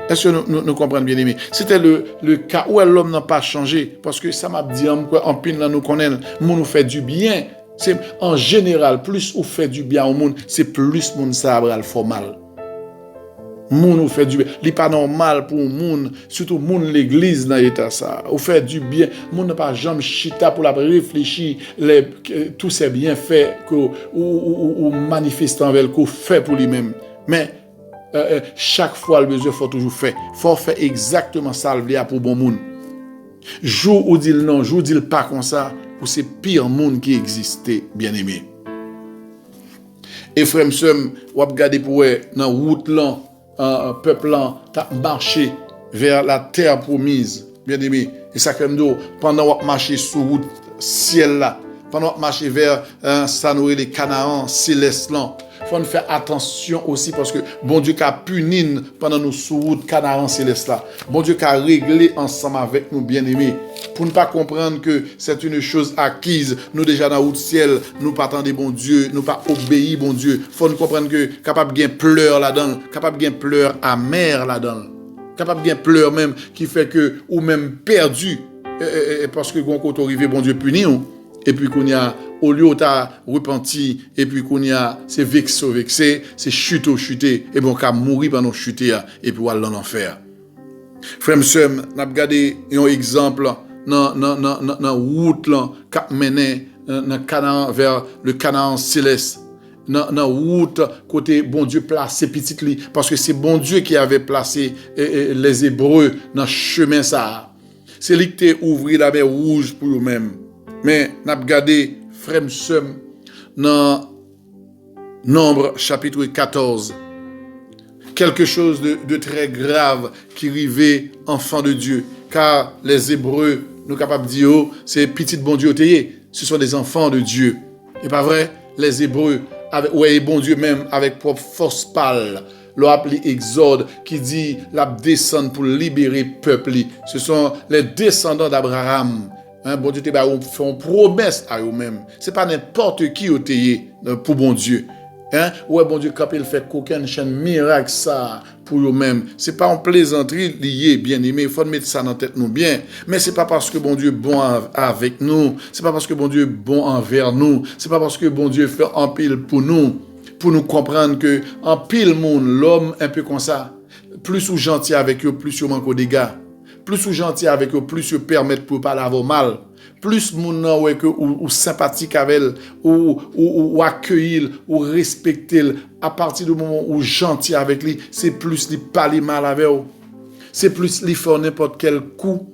Est-ce que nous comprenons bien aimé? C'était le cas où l'homme n'a pas changé. Parce que ça m'a dit, en pile là nous connaissons, nous fait du bien. C'est en général, plus on fait du bien au monde, c'est plus monde ça va le faire mal. Moun nous fait du bien. C'est pas normal pour monde, surtout monde l'église dans l'état ça. On fait du bien. Monde n'a pas jamais chita pour la réfléchir tous ces bienfaits ou manifestant avec qu'on fait pour lui-même. Mais chaque fois le besoin faut toujours faire. Faut faire exactement ça le pour bon monde. Jour où dit non, jour dit pas comme ça, pour c'est pire monde qui existait, bien aimé. Et frère m'sem, ou regarder pour dans route là, peuple là t'a marché vers la terre promise, bien aimé. Et ça comme pendant ou marcher sur route ciel là, pendant qu'on marche vers ça nous les Canaan célestes là. Faut nous faire attention aussi parce que bon Dieu qui a puni pendant nos sous-routes Canaan célestes là. Bon Dieu qui a réglé ensemble avec nous bien-aimés pour ne pas comprendre que c'est une chose acquise. Nous déjà dans le ciel, nous pas attendre bon Dieu, nous pas obéir bon Dieu. Faut nous comprendre que capable bien pleurs là-dedans, capable bien pleurs amer là-dedans. Capable bien pleurs même qui fait que ou même perdu parce que quand on arrive bon Dieu punit et puis qu'on y a au lieu t'as repenti et puis qu'on y a c'est vexé c'est chuté et bon qu'à mourir pendant chuter et puis aller dans l'enfer. Frère sœur n'a regardé un exemple dans route là cap mené dans Canaan vers le Canaan céleste. Dans route côté bon Dieu placé petit li parce que c'est bon Dieu qui avait placé les Hébreux dans chemin ça. C'est lui qui t'a ouvert la mer rouge pour eux-mêmes. Mais n'a regardé frère sœur dans Nombre chapitre 14 quelque chose de très grave qui arrivait enfant de Dieu car les Hébreux nous capables de dire c'est petit bon Dieu ce sont des enfants de Dieu. Et pas vrai les Hébreux avec ouais bon Dieu même avec propre force pâle l'a appelé Exode qui dit la descendre pour libérer peuple. Ce sont les descendants d'Abraham. Bon Dieu fait une promesse à eux-mêmes. C'est pas n'importe qui au pour bon Dieu. Ouais bon Dieu quand il fait qu'aucun chaîne miracle ça pour eux-mêmes. C'est pas en plaisanterie lié bien-aimé, il faut mettre ça dans tête nous bien. Mais c'est pas parce que bon Dieu est bon avec nous, c'est pas parce que bon Dieu est bon envers nous, c'est pas parce que bon Dieu fait en pile pour nous comprendre que en pile monde l'homme un peu comme ça, plus ou gentil avec eux, plus il manque au dégâts. Plus ou gentil avec eux, plus ils permettent pour pas l'avoir mal. Plus moun nan ouais que ou sympathique avec elle, ou accueillir, ou respecter à partir du moment où gentil avec lui, c'est plus lui parler mal avec eux. C'est plus lui faire n'importe quel coup.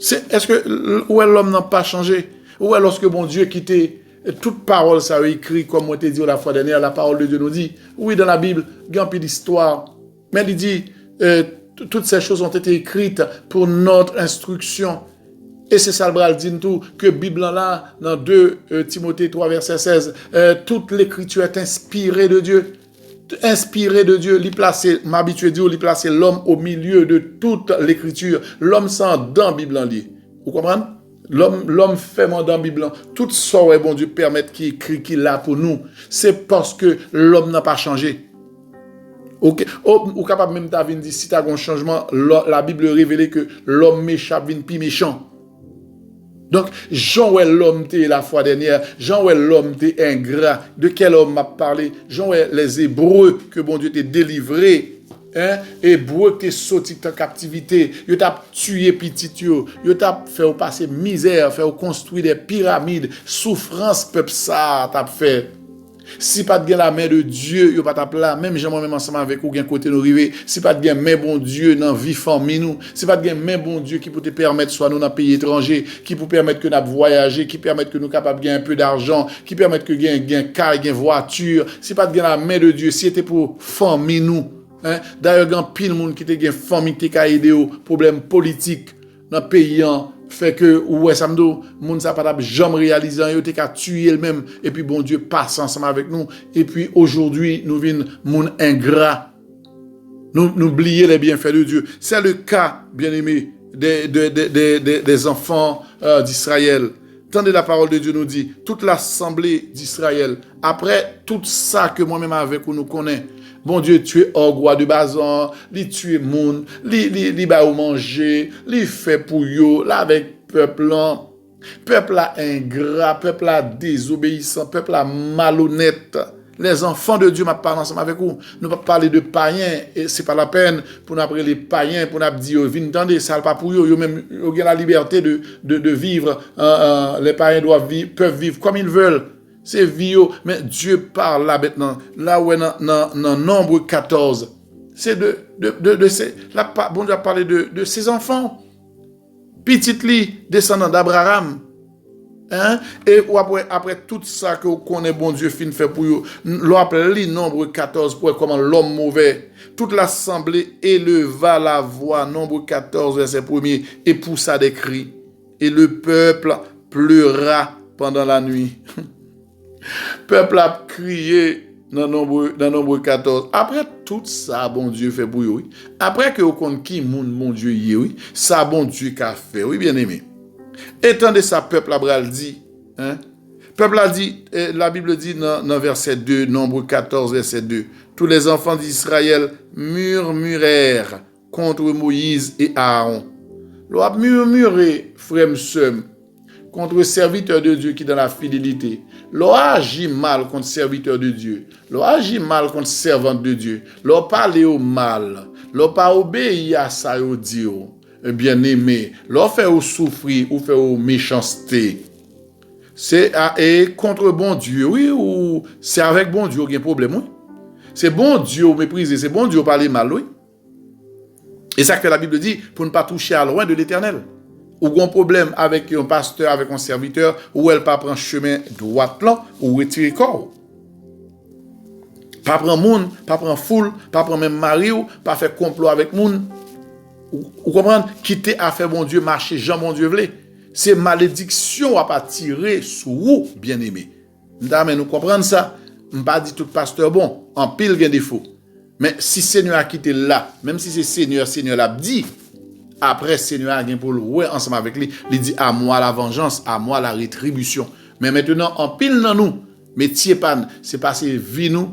Est-ce que où l'homme n'a pas changé? Ou lorsque bon Dieu quittait toute parole ça écrit comme on t'a dit la fois dernière, la parole de Dieu nous dit. Oui, dans la Bible, il y a un peu d'histoire. Mais il dit toutes ces choses ont été écrites pour notre instruction. Et c'est ça le bral dit tout, que Bible là, dans 2 Timothée 3, verset 16, toute l'écriture est inspirée de Dieu. Inspirée de Dieu, m'habituer à dire, il placer l'homme au milieu de toute l'écriture. L'homme sans dans la Bible en lit. Vous comprenez? L'homme fait dans la Bible. Tout ça, ouais, bon Dieu, permet qu'il écrit qu'il a pour nous. C'est parce que l'homme n'a pas changé. Ok, ou capable même ta dire si tu as un changement, la Bible révèle que l'homme méchant vient plus méchant. Donc, Jean est l'homme t'es la fois dernière, Jean est l'homme t'es ingrat. De quel homme m'a parlé? Jean est les Hébreux que bon Dieu t'a délivré. Hébreux t'es sorti de captivité, yo t'a tué petit yo t'a fait passer misère, fait construire des pyramides, souffrance peuple ça t'a fait. Si pas de la main de Dieu, yo pas t'a là, même moi-même ensemble avec ou gen côté nous river, si pas de main bon Dieu dans vie famille nous, si pas de main bon Dieu qui peut te permettre soit nous dans pays étranger, qui peut permettre que nous voyager, qui permettre que nous capable gagner un peu d'argent, qui permettre que gain car, gain voiture, si pas de la main de Dieu, si c'était pour famille nous, d'ailleurs grand pile monde qui te gain famille qui t'a aidé au problème politique dans pays fait que ouais samedi monde ça pas jamais réalisé yo t'es qu'à tuer elle-même et puis bon Dieu passe ensemble avec nous et puis aujourd'hui nous vinn monde ingrat nous oublier les bienfaits de Dieu. C'est le cas bien-aimé des enfants d'Israël. Tendez la parole de Dieu nous dit toute l'assemblée d'Israël après tout ça que moi-même avec nous connaît. Bon Dieu tué orgoi de Bazan, li tué moun, li ba ou manger, li fait pour yo, là avec peuple là ingrat, peuple là désobéissant, peuple là malhonnête. Les enfants de Dieu m'a parlé ensemble avec vous. Nous pas parler de païens et c'est pas la peine pour nous appeler les païens pour nous dire vinn tendez ça pas pour eux, même ont la liberté de vivre les païens peuvent vivre comme ils veulent. C'est vieux, mais Dieu parle là maintenant. Là où dans Nombre 14, c'est de ces. Là, bon Dieu a parlé de ses enfants. Petite li, descendant d'Abraham. Et après tout ça que connaît bon Dieu fin fait pour vous, l'appelle Nombre 14 pour comment l'homme mauvais. Toute l'assemblée éleva la voix, Nombre 14, verset 1er, et poussa des cris. Et le peuple pleura pendant la nuit. Peuple a crié dans nombre 14. Après tout ça, bon Dieu fait pour eux. Après que vous connaissez qui mon Dieu y est, oui. Ça, bon Dieu qu'a fait, oui, bien aimé. Étant de ça, peuple a dit, hein? Peuple a dit, la Bible dit dans verset 2, nombre 14, verset 2, tous les enfants d'Israël murmurèrent contre Moïse et Aaron. L'on a murmuré, frère Msem, contre le serviteur de Dieu qui est dans la fidélité. L'on a agi mal contre le serviteur de Dieu. L'on a agi mal contre le servant de Dieu. L'on a parlé au mal. L'on n'a pas obéi à ça, au Dieu. Bien aimé. L'on fait au souffrir ou fait au méchanceté. C'est contre bon Dieu, oui, ou c'est avec bon Dieu qu'il y a un problème, oui. C'est bon Dieu mépriser, c'est bon Dieu parler mal, oui. Et ça que la Bible dit, pour ne pas toucher à loin de l'Éternel. Ou un problème avec un pasteur, avec un serviteur, ou elle pas prendre chemin droit là, ou retirer corps. Pas prendre monde, pas prendre foule, pas prendre même mari, ou pas faire complot avec monde. Ou comprendre, quitter à faire bon Dieu, marcher, Jean bon Dieu voulait. C'est malédiction à pas tirer sur vous, bien-aimé. Nous comprenons ça. Je ne pas dit tout pasteur bon, en pile gain défaut. Mais si Seigneur a quitté là, même si c'est Seigneur l'a dit, après Seigneur a gain pour le ouais ensemble avec lui, il dit à moi la vengeance, à moi la rétribution. Mais maintenant en pile dans nous, métier pas c'est passer vie nous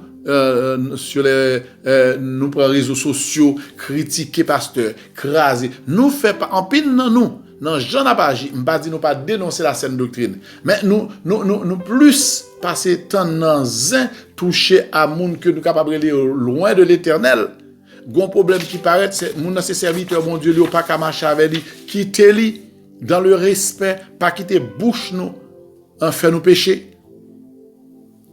sur les nous prend réseaux sociaux, critiquer pasteur, craser, nous fait pas en pile dans nous. Non, j'en ai pas agi. Je ne pas dire nous pas dénoncer la saine doctrine. Mais nous plus passer temps dans un toucher à monde que nous capables d'aller loin de l'Éternel. Gon problème qui paraît, c'est mon ces serviteurs, mon Dieu, pas qu'à marcher avec lui, quitter lui dans le respect, pas quitter bouche nous, en faire nous pécher.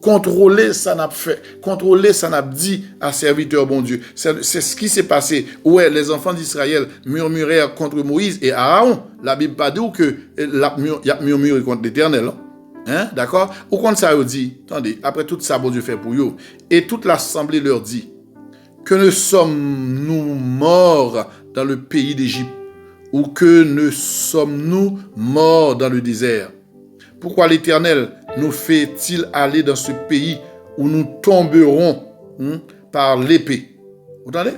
Contrôler ça n'a fait, contrôler ça n'a dit à serviteur bon Dieu. C'est ce qui s'est passé. Ouais, les enfants d'Israël murmurèrent contre Moïse et Aaron. La Bible pas dit que il a murmuré contre l'Éternel. Hein, d'accord? Ou quand ça dit, attendez, après tout ça bon Dieu fait pour eux, et toute l'assemblée leur dit que ne sommes-nous morts dans le pays d'Égypte ou que ne sommes-nous morts dans le désert? Pourquoi l'Éternel nous fait-il aller dans ce pays où nous tomberons par l'épée? Vous entendez?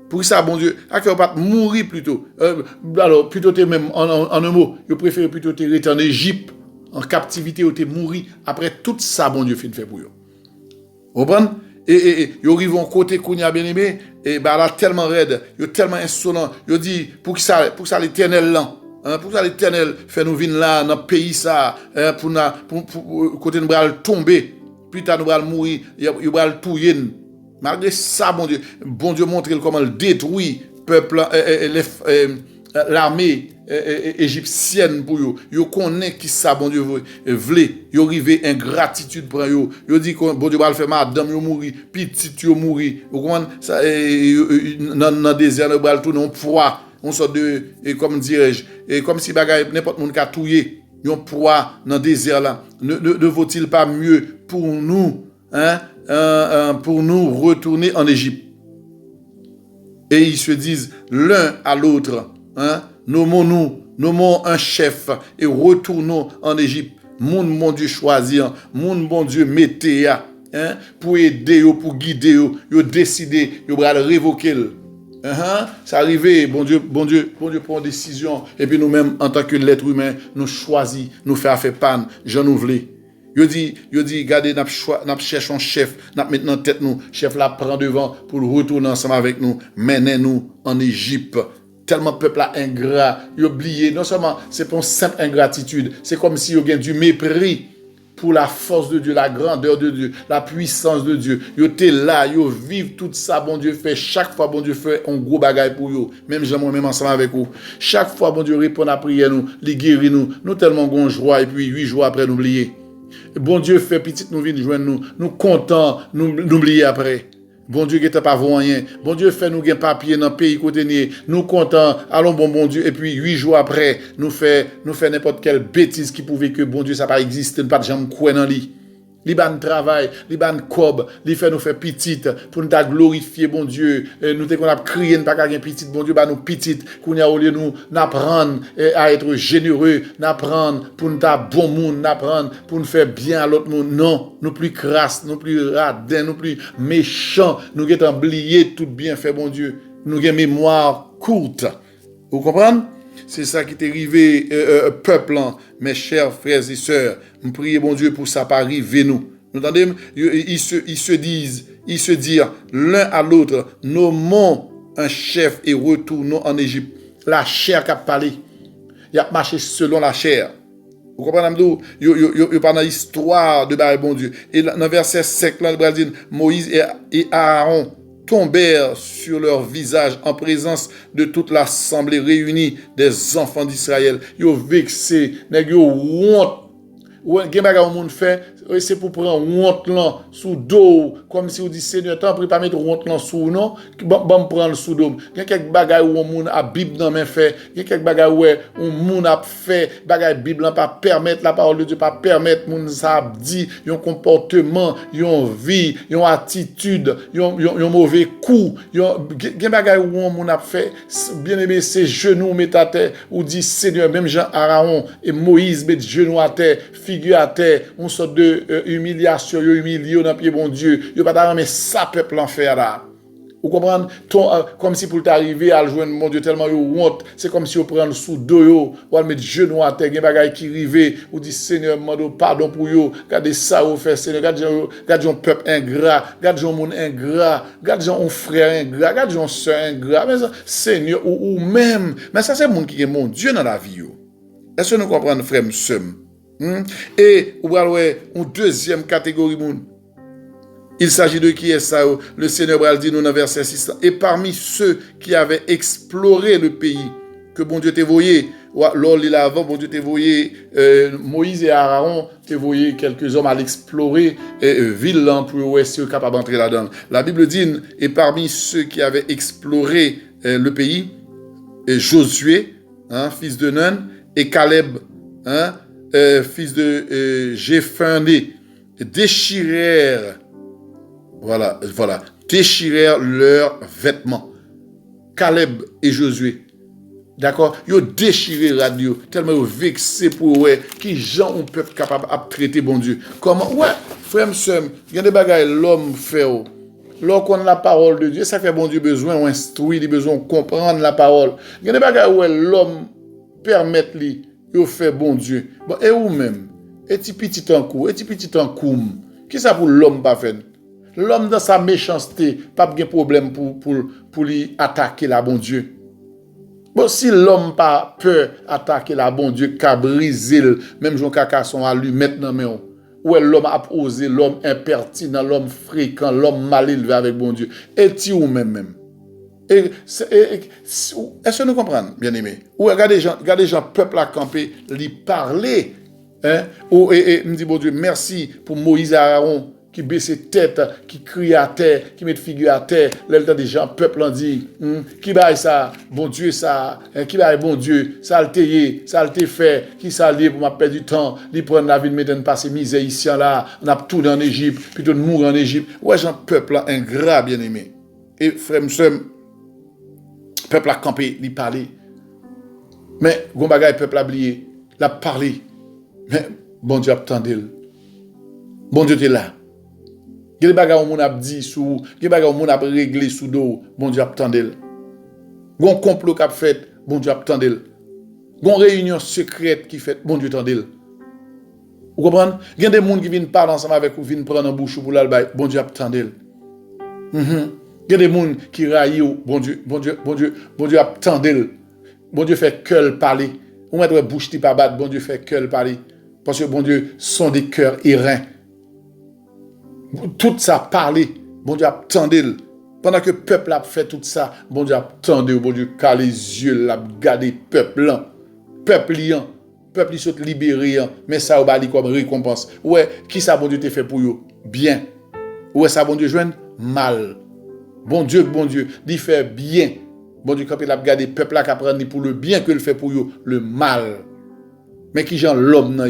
Pour ça, bon Dieu, à que pas mourir plutôt. Alors, plutôt même en un mot, je préfère plutôt être en Égypte, en captivité, ou te mourir. Après tout ça, bon Dieu fait pour eux. Vous comprenez? Et ils arrivent en côté Kounia bien-aimé, et bah là, tellement raide, ils tellement insolent, ils disent, pour ça l'Éternel là. Pour ça l'Éternel fait nous venir là dans le pays ça pour côté nous bral tomber plus tard nous bral mourir il bral touyer malgré ça bon Dieu montre comment il détruit peuple l'armée égyptienne pour yo connaît qui ça bon Dieu veut yo arrivé ingratitude pour yo dit que bon Dieu va le faire madame yo mourir petit yo mourir vous comprenez ça dans désert nous bral tout non poids on sort de comme dirais-je et comme si bagaille n'importe monde qui a touillé yon poids dans désert là ne vaut-il pas mieux pour nous pour nous retourner en Égypte et ils se disent l'un à l'autre nommons un chef et retournons en Égypte mon Dieu choisir mon Dieu mettez pour aider pour guider yo décider yo va révoquer ça arrive, bon Dieu prend une décision, et puis nous-mêmes, en tant que l'être humain, nous choisissons, nous faire panne, j'en nous voulons. Yo dit, regardez, nous cherchons un chef, nous mettons en tête nous, chef là prend devant pour retourner ensemble avec nous, mener nous en Égypte. Tellement peuple là ingrat, il oublié, non seulement c'est pour une simple ingratitude, c'est comme si il y a du mépris pour la force de Dieu, la grandeur de Dieu, la puissance de Dieu. Yo t'es là, yo vive tout ça, bon Dieu fait. Chaque fois, bon Dieu fait un gros bagage pour yo. Même moi-même ensemble avec vous. Chaque fois, bon Dieu répond à la prière, nous guérit nous. Nous tellement gon joie, et puis 8 jours après, nous oublier. Bon Dieu fait petit, nous venons joindre nous contents, nous oublier après. Bon Dieu qui n'est pas rien. Bon Dieu fait nous un papier dans le pays côté nous contents. Allons bon Dieu et puis 8 jours après nous fait n'importe quelle bêtise qui pouvait que bon Dieu ça pas exister, pas de jamais quoi dans lui. Li ban travail, li ban cob, li fait nous faire petite pour nous glorifier bon Dieu. Nous te qu'on a crié pas qu'à petite bon Dieu ba nous petite qu'on a au lieu nous n'apprendre à être généreux, n'apprendre pour nous bon monde, n'apprendre pour nous faire bien à l'autre monde. Non, nous plus crasse, nous plus radin, nous plus méchants, nous qui oublié tout bien fait bon Dieu. Nous avons mémoire courte. Vous comprenez? C'est ça qui est arrivé, peuple, mes chers frères et sœurs. Nous prions, bon Dieu, pour ça pas arriver nous. Nous entendez? Ils se disent l'un à l'autre, nommons un chef et retournons en Égypte. La chair qui a parlé. Il a marché selon la chair. Vous comprenez? Il parle dans l'histoire de bon Dieu. Et dans le verset 5, là, il dit, Moïse et Aaron tombèrent sur leur visage en présence de toute l'assemblée réunie des enfants d'Israël. Ils ont vexé, ils ont honte. C'est pour prendre honte là sous dos comme si on dit Seigneur tant prie pas mettre honte là sous non bon prendre sous dos il y a quelques bagages où on moun a Bible dans main fait il y a quelques bagages où on moun a fait bagages Bible pas permettre la parole de Dieu pas permettre moun ça dit un comportement une vie une attitude un mauvais coup il y a bagages où on moun a fait bien aimé ses genoux met à terre ou dit Seigneur même Jean Aaron et Moïse met genoux à terre figure à terre on sort de humiliation, yo humilié dans pied bon Dieu, yo pas mais ça peuple en faire là. Vous comprenez? Comme si pour t'arriver à joindre mon Dieu tellement yo honte, c'est comme si on prend sous dos yo, ou mettre genou à terre, gen bagay qui rivé, ou dit Seigneur, demande pardon pour yo, regardez ça ou fait Seigneur, regardez un peuple ingrat, regardez un monde ingrat, regardez un frère ingrat, regardez un sœur ingrat, mais Seigneur ou même, mais ça c'est monde qui est mon Dieu dans la vie yo. Est-ce que nous comprenons frère monsieur? Et ou une deuxième catégorie moun. Il s'agit de qui est ça? Le Seigneur va dire nous dans verset 6. Et parmi ceux qui avaient exploré le pays que bon Dieu t'a voyé, lors de l'avant, bon Dieu t'a voyé, Moïse et Aaron t'a voyé quelques hommes à l'explorer ville là pour être capable d'entrer là-dedans. La Bible dit et parmi ceux qui avaient exploré le pays, Josué, fils de Nun, et Caleb, fils de Jephunnée, déchirèrent leurs vêtements. Caleb et Josué, d'accord, ils ont déchiré la radio, tellement ils ont vexé pour qui gens ont peuple capable de traiter bon Dieu. Comment, frère, il y a des bagages l'homme fait. Lorsqu'on a la parole de Dieu, ça fait bon Dieu besoin d'instruire, il a besoin de comprendre la parole. Il y a des bagages où l'homme permet lui. Yo fait bon Dieu. Bon, et ou même, et petit en coup, qui ça pour l'homme pas fait? L'homme dans sa méchanceté, pas de problème pour lui attaquer la bon Dieu. Bon, si l'homme pas peur attaquer la bon Dieu, qu'a briser, même Jean Kaka son à lui maintenant, mais où est l'homme a osé, l'homme impertinent, l'homme fréquent, l'homme mal élevé avec bon Dieu. Et tu ou même. Est-ce que nous comprenons, bien aimé? Ou regardez les gens, peuple à camper, lui parler. Et me dit, bon Dieu, merci pour Moïse et Aaron qui baissent tête, qui crient à terre, qui mettent figure à terre. Là, des gens, peuple en dit, qui baille ça, bon Dieu, ça, qui baille bon Dieu, ça le tayé, ça le fait, qui ça lié pour m'a perdre du temps, lui prendre la vie de mettre passer misère ici, là, on a tout en Égypte, plutôt de mourir en Égypte. Ouais, gens, peuple ingrat, bien aimé. Et frère, peuple a campé, il parlait. Mais, gon bagay, peuple a oublié, l'a parlé. Mais, bon Dieu a attendu. Bon Dieu est là. Il y a des bagages où on a dit sous, il y a des bagages où on a réglé sous dos, bon Dieu a attendu. Gon complot qu'a fait, bon Dieu a attendu. Gon réunion secrète qui fait, bon Dieu a attendu. Vous comprenez? Il y a des gens qui viennent parler ensemble avec vous, viennent prendre un bouchou pour l'albaï, bon Dieu a attendu. Il y a des gens qui raillent, bon Dieu attendez. Bon Dieu fait cœur parler. On met bouche qui pas battre, bon Dieu fait cœur parler. Parce que bon Dieu sont des cœurs airains. Tout ça parler, bon Dieu attendez. Pendant que le peuple a fait tout ça, bon Dieu attendez, bon Dieu car les yeux l'a gardé peuple là. Peuple liant, peuple il saute libéré, mais ça va comme récompense. Ouais, qui ça bon Dieu t'a fait pour eux? Bien. Ouais, ça bon Dieu joindre mal. Bon Dieu, il fait bien. Bon Dieu, quand il a regardé le peuple qui apprend pour le bien qu'il fait pour eux, le mal. Mais qui j'en l'homme,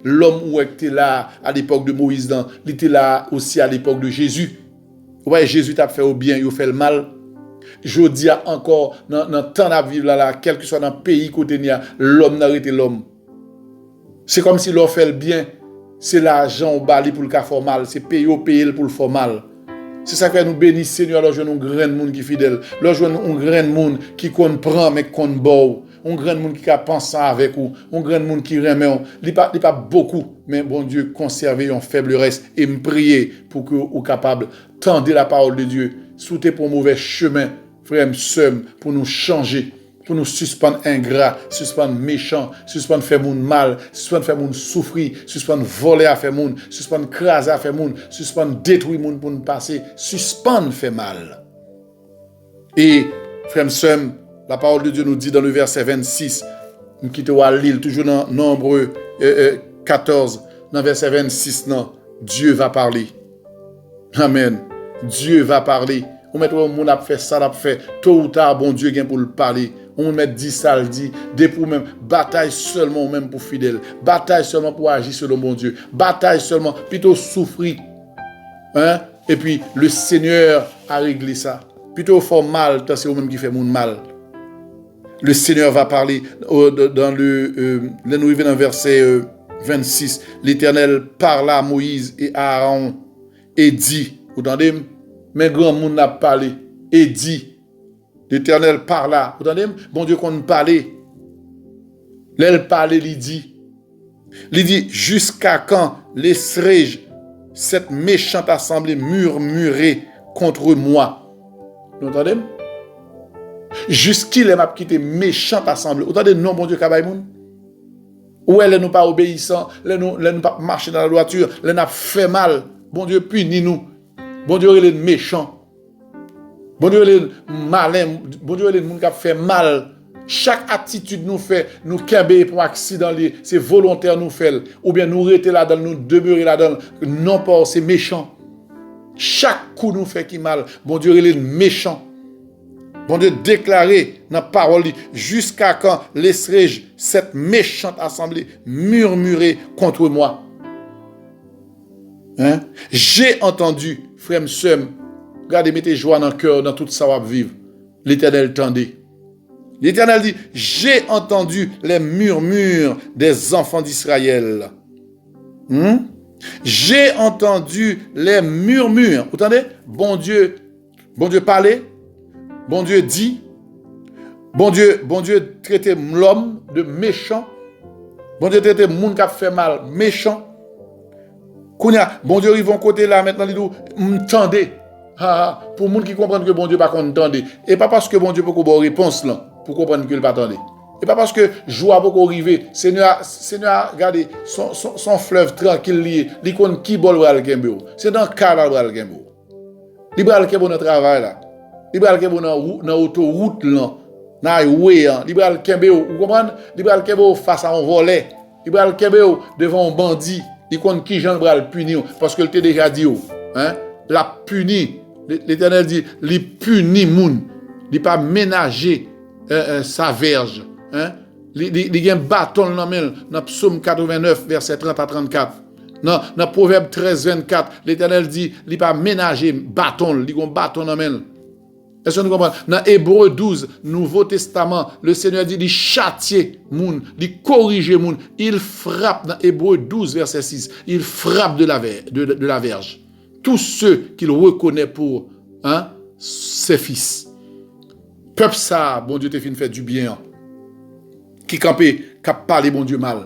L'homme où était là à l'époque de Moïse, il était là aussi à l'époque de Jésus. Ouais, Jésus t'a fait au bien, il a fait le mal. Je dis encore, dans le temps à vivre là, quel que soit dans le pays côté l'homme n'a arrêté l'homme. C'est comme si l'on fait le bien, c'est l'argent au bali pour le cas formal, c'est payer pour le formal. C'est ça que nous bénissons, Seigneur, alors je nous grand monde qui fidèle, alors je nous grand monde qui comprend mais qu'on boit, un grand monde qui a pensé avec vous, un grand monde qui remet, il pas beaucoup, mais bon Dieu conserver un faible reste et me prier pour que vous capable tendre la parole de Dieu, soutenez pour mauvais chemin, frère, sœur, pour nous changer. Pour nous suspendre ingrats, suspendre méchants, suspendre faire moun mal, suspendre faire moun souffrir, suspendre voler à faire moun, suspendre craser à faire moun, suspendre détruire moun pour nous passer, suspendre faire mal. Et, frère sœur, la parole de Dieu nous dit dans le verset 26, nous quittons à l'île, toujours dans Nombreux 14, dans le verset 26, non, Dieu va parler. Amen. Dieu va parler. On met tout monde a fait ça, a fait tôt ou tard, bon Dieu vient pour le parler. On met 10 ça le dit, des pour même bataille seulement même pour fidèle, bataille seulement pour agir selon bon Dieu, bataille seulement plutôt souffrir. Hein? Et puis le Seigneur a réglé ça. Plutôt fort mal, c'est vous-même qui fait mon mal. Le Seigneur va parler dans nous arrivons dans verset 26. L'Éternel parla à Moïse et à Aaron et dit, vous entendez? Mais grand monde n'a parlé et dit, l'Éternel parla. Vous entendez? Bon Dieu qu'on parlait. L'elle parlait, il dit, jusqu'à quand laisserai-je cette méchante assemblée murmurer contre moi? Vous entendez? Jusqu'il m'a quitté méchante assemblée. Vous entendez? Non, bon Dieu, Kabaïmoun. Ou elle n'est pas obéissant, elle n'est pas marché dans la droiture, elle n'a fait mal. Bon Dieu, punit nous. Bon Dieu, il est méchant. Bon Dieu, il est malin. Bon Dieu, il est monde qui a fait mal. Chaque attitude nous fait, nous kembe pour accident, c'est volontaire nous fait. Ou bien nous rester là-dedans, nous demeurer là-dedans. Non pas, c'est méchant. Chaque coup nous fait qui mal. Bon Dieu, il est méchant. Bon Dieu, déclaré dans la parole, jusqu'à quand laisserai-je cette méchante assemblée murmurer contre moi? Hein? J'ai entendu, frère, sœur, regardez, mettez joie dans le cœur, dans tout ça va vivre. L'Éternel tendait. L'Éternel dit, j'ai entendu les murmures des enfants d'Israël. J'ai entendu les murmures. Vous entendez? Bon Dieu parlait. Bon Dieu dit. Bon Dieu traitait l'homme de méchant. Bon Dieu traitait le monde qui a fait mal, méchant. Bon Dieu, ils vont côté là, maintenant, ils disent, m'tendez. Pour les gens qui comprennent que bon Dieu pas entendez. Et pas parce que bon Dieu peut avoir une réponse là, pour comprendre que il pas attendez. Et pas parce que joie beaucoup arriver. Seigneur, regardez, son fleuve tranquille lié, il connaît qui bol bral kembo. C'est dans canal bral kembo. Il bral kembo dans travail là. Il bral kembo dans autoroute là, dans highway là. Il bral kembo, vous comprenez? Il bral kembo face à un volet. Il bral kembo devant un bandit. Il connaît qui Jean bral punir parce que il t'a déjà dit hein? La punit. L'Éternel dit, il punit moun. Il pas ménager sa verge. Hein? Il y a un bâton dans Psaume 89, verset 30 à 34. Dans Proverbe 13, 24, l'Éternel dit, il pas ménager bâton. Il y a un bâton dans main. Est-ce que nous comprenons? Dans Hébreu 12, Nouveau Testament, le Seigneur dit, il châtie moun, il corrige moun. Il frappe, dans Hébreu 12, verset 6, il frappe de la verge. Tous ceux qu'il reconnaît pour ses fils. Peuple ça, bon Dieu te fin fait du bien. Qui campé, qui parle bon Dieu mal,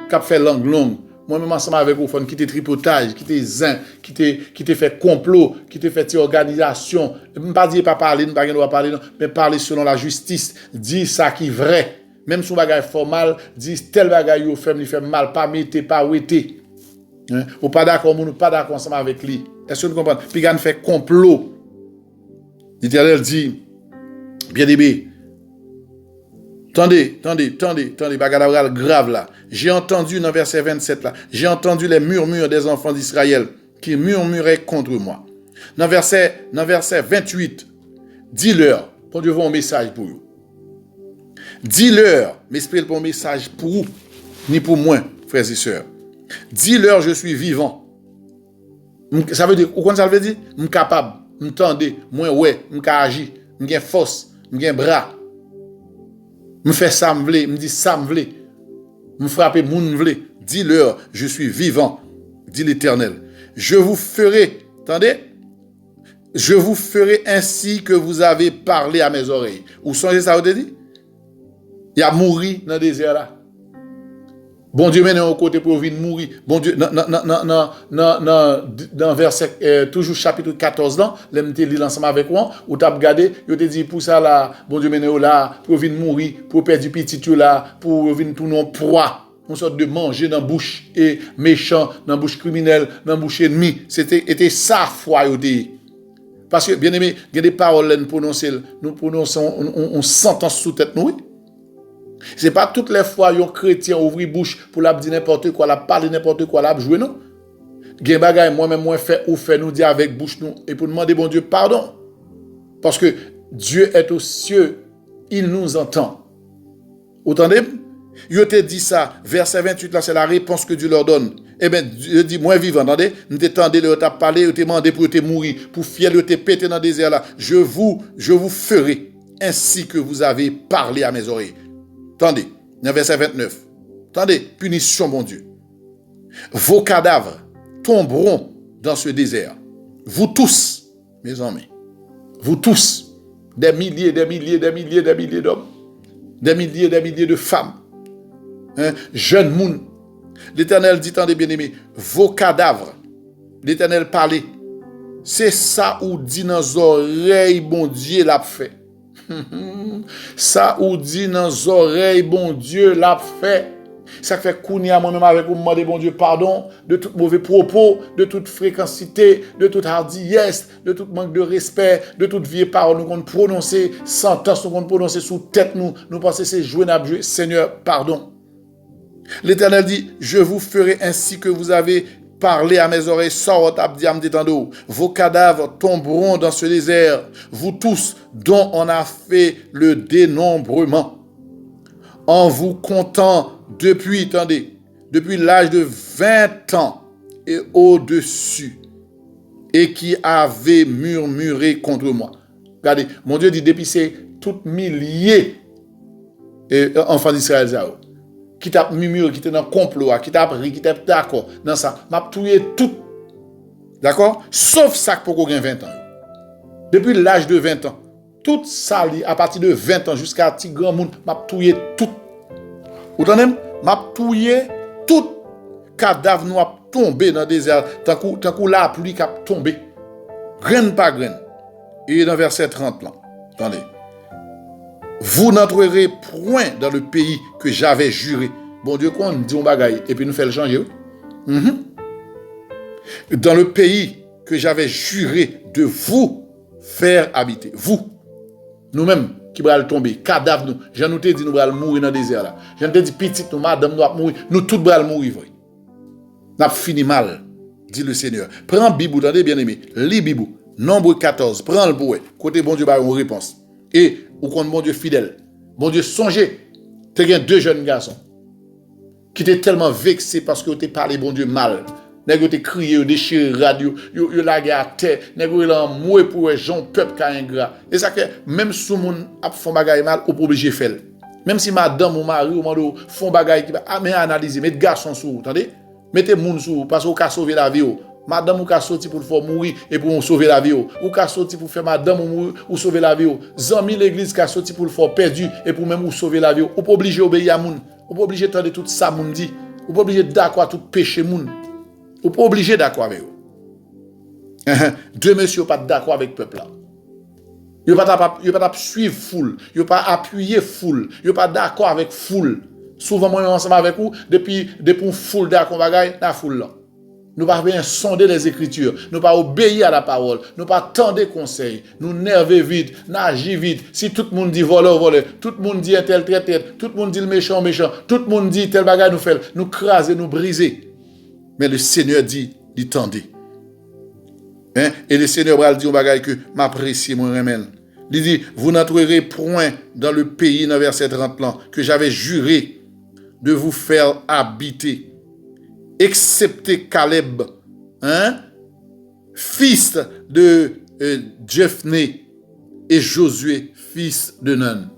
qui fait langue longue. Moi-même ensemble avec vous, qui te tripotage, qui te zin, qui te fait complot, qui te fait organisation. Je ne pas dire pas parler, ne pas parler, mais parler selon la justice. Dire ça qui est vrai. Même si on bagaille formal, dire tel bagaille il fait mal, pas mettre, pas ouéter. Ou pas d'accord, ou pas d'accord ensemble avec lui. Est-ce que vous comprenez? Puis il fait complot. L'Éternel dit, bien aimé, Tendez, bagarre grave là. J'ai entendu dans verset 27 là, j'ai entendu les murmures des enfants d'Israël qui murmuraient contre moi. Dans verset 28, dis-leur, pour Dieu un message pour vous. Dis-leur, mais c'est pas un message pour vous, ni pour moi, frères et sœurs. Dis-leur, je suis vivant. Ça veut dire, ou quoi ça veut dire? Je suis capable, je suis moi ouais, je suis agi, je suis force, je suis bras. Je fais ça, je me dis ça, je frappe moun vle. Dis-leur, je suis vivant, dit l'Éternel. Je vous ferai, attendez, je vous ferai ainsi que vous avez parlé à mes oreilles. Ou songez ça, vous dit? Il y a mouri dans le désert là. Bon Dieu mène au côté pour venir mourir. Bon Dieu, dans verset, toujours chapitre 14 là, l'MT lit ensemble avec moi, où tu as regardé, il te dit pour ça là, bon Dieu mène là, pour venir mourir, pour perdre du petit là, pour venir pour nos proies. Une sorte de manger dans la bouche et méchant, dans la bouche criminelle, dans la bouche ennemie. C'était ça, foi. Parce que, bien aimé, il y a des paroles nous prononçons, on sentence sous tête nous. C'est pas toutes les fois un chrétien ouvre bouche pour la dire n'importe quoi, la parler n'importe quoi, la jouer non. Gen bagay moi-même moi fait ou fait nous dire avec bouche nous et pour demander bon Dieu pardon. Parce que Dieu est aux cieux, il nous entend. Vous entendez? Je te dit ça, verset 28 là, c'est la réponse que Dieu leur donne. Eh bien, Dieu dit, moi vivant, attendez, nous t'étendez, nous t'as parlé, nous t'ai demandé pour te mourir, pour fier, nous t'ai pété dans le désert là. Je vous ferai ainsi que vous avez parlé à mes oreilles. Attendez, dans verset 29. Attendez, punition, mon Dieu. Vos cadavres tomberont dans ce désert. Vous tous, mes amis, vous tous, des milliers d'hommes, des milliers de femmes, jeunes moun. L'Éternel dit, attendez bien aimé, vos cadavres, l'Éternel parlait. C'est ça ou dit dans les oreilles, bon Dieu l'a fait. Ça ou dit dans les oreilles, bon Dieu l'a fait. Ça fait kounia moi-même avec vous demander bon Dieu pardon de tout mauvais propos, de toute fréquencité, de toute hardiesse, de tout manque de respect, de toute vieille parole nous qu'on prononcer, sentence nous qu'on prononcer sous tête nous penser c'est jouer n'a jouer. Seigneur, pardon. L'Éternel dit, je vous ferai ainsi que vous avez parlé à mes oreilles, sortent abdiam détendo. Vos cadavres tomberont dans ce désert, vous tous dont on a fait le dénombrement. En vous comptant depuis l'âge de 20 ans et au-dessus, et qui avait murmuré contre moi. Regardez, mon Dieu dit, depuis c'est tout milliers enfants d'Israël, qui t'a murmuré, qui était dans le complot, qui t'a pris, qui t'a d'accord, dans ça, m'a tué tout. D'accord? Sauf ça pour qu'on ait 20 ans. Depuis l'âge de 20 ans, tout ça, à partir de 20 ans jusqu'à petit grand monde, m'a tué tout. Vous entendez? M'a tué tout. Cadavre nous a tombé dans le désert. Tant que la pluie a tombé. Graine par graine. Et dans verset 30 là. Attendez. Vous n'entrerez point dans le pays que j'avais juré. Bon Dieu, quoi, on dit un bagaille et puis nous fait le changer. Dans le pays que j'avais juré de vous faire habiter. Vous. Nous-mêmes qui bral tomber, cadavre nous. J'en nous te dit nous bral mourir dans le désert là. J'en te dit petit nous madame nous va mourir, nous tout bral mourir vrai. N'a fini mal, dit le Seigneur. Prends Bible, attendez bien aimé, lis Bible, Nombre 14, prends le bouet, côté bon Dieu ba une réponse. Et ou compte bon Dieu fidèle. Bon Dieu songez, tu as deux jeunes garçons qui étaient tellement vexés parce que tu parlé bon Dieu mal. Nèg yo te crié, déchiré radio, yo lagé à terre, nèg yo lan moué pour Jean peuple ka ingrat. Et ça que même sou moun a font bagay mal, ou obligé faire. Même si madame ou mari ou mando font bagay qui mais analyser, mettre garçon sou, attendez? Mettez moun sou parce que ou ka sauver la vie ou. Madame ou ka sorti pour faire mourir et pour sauver la vie ou ka sorti pour faire madame ou mourir ou sauver la vie ou. Zami l'église ka sorti pour faire perdu et pour même ou sauver la vie ou pas obligé obéir à moun. Ou pas obligé tendre tout ça moun dit. Ou pas obligé d'accord à tout péché moun. Ou pas obligé d'accord avec eux. Deux messieurs pas d'accord avec le peuple là. Yo pas suivre foule, yo pas appuyer foule, yo pas d'accord avec foule. Souvent moi ensemble avec vous depuis foule d'accord bagaille la foule là. Nous pas bien sonder les écritures, nous pas obéir à la parole, nous pas tendre conseil, nous nerver vite, n'agir vite. Si tout le monde dit voler, tout le monde dit tel traité, tout le monde dit le méchant, tout le monde dit tel bagaille nous fait, nous craser, nous briser. Mais le Seigneur dit, il tendait. Et le Seigneur va dire au bagaille que m'apprécie mon remède. Il dit, vous n'entrerez point dans le pays, dans verset 30 là, que j'avais juré de vous faire habiter. excepté Caleb, hein, fils de Jephné, et Josué, fils de Nun.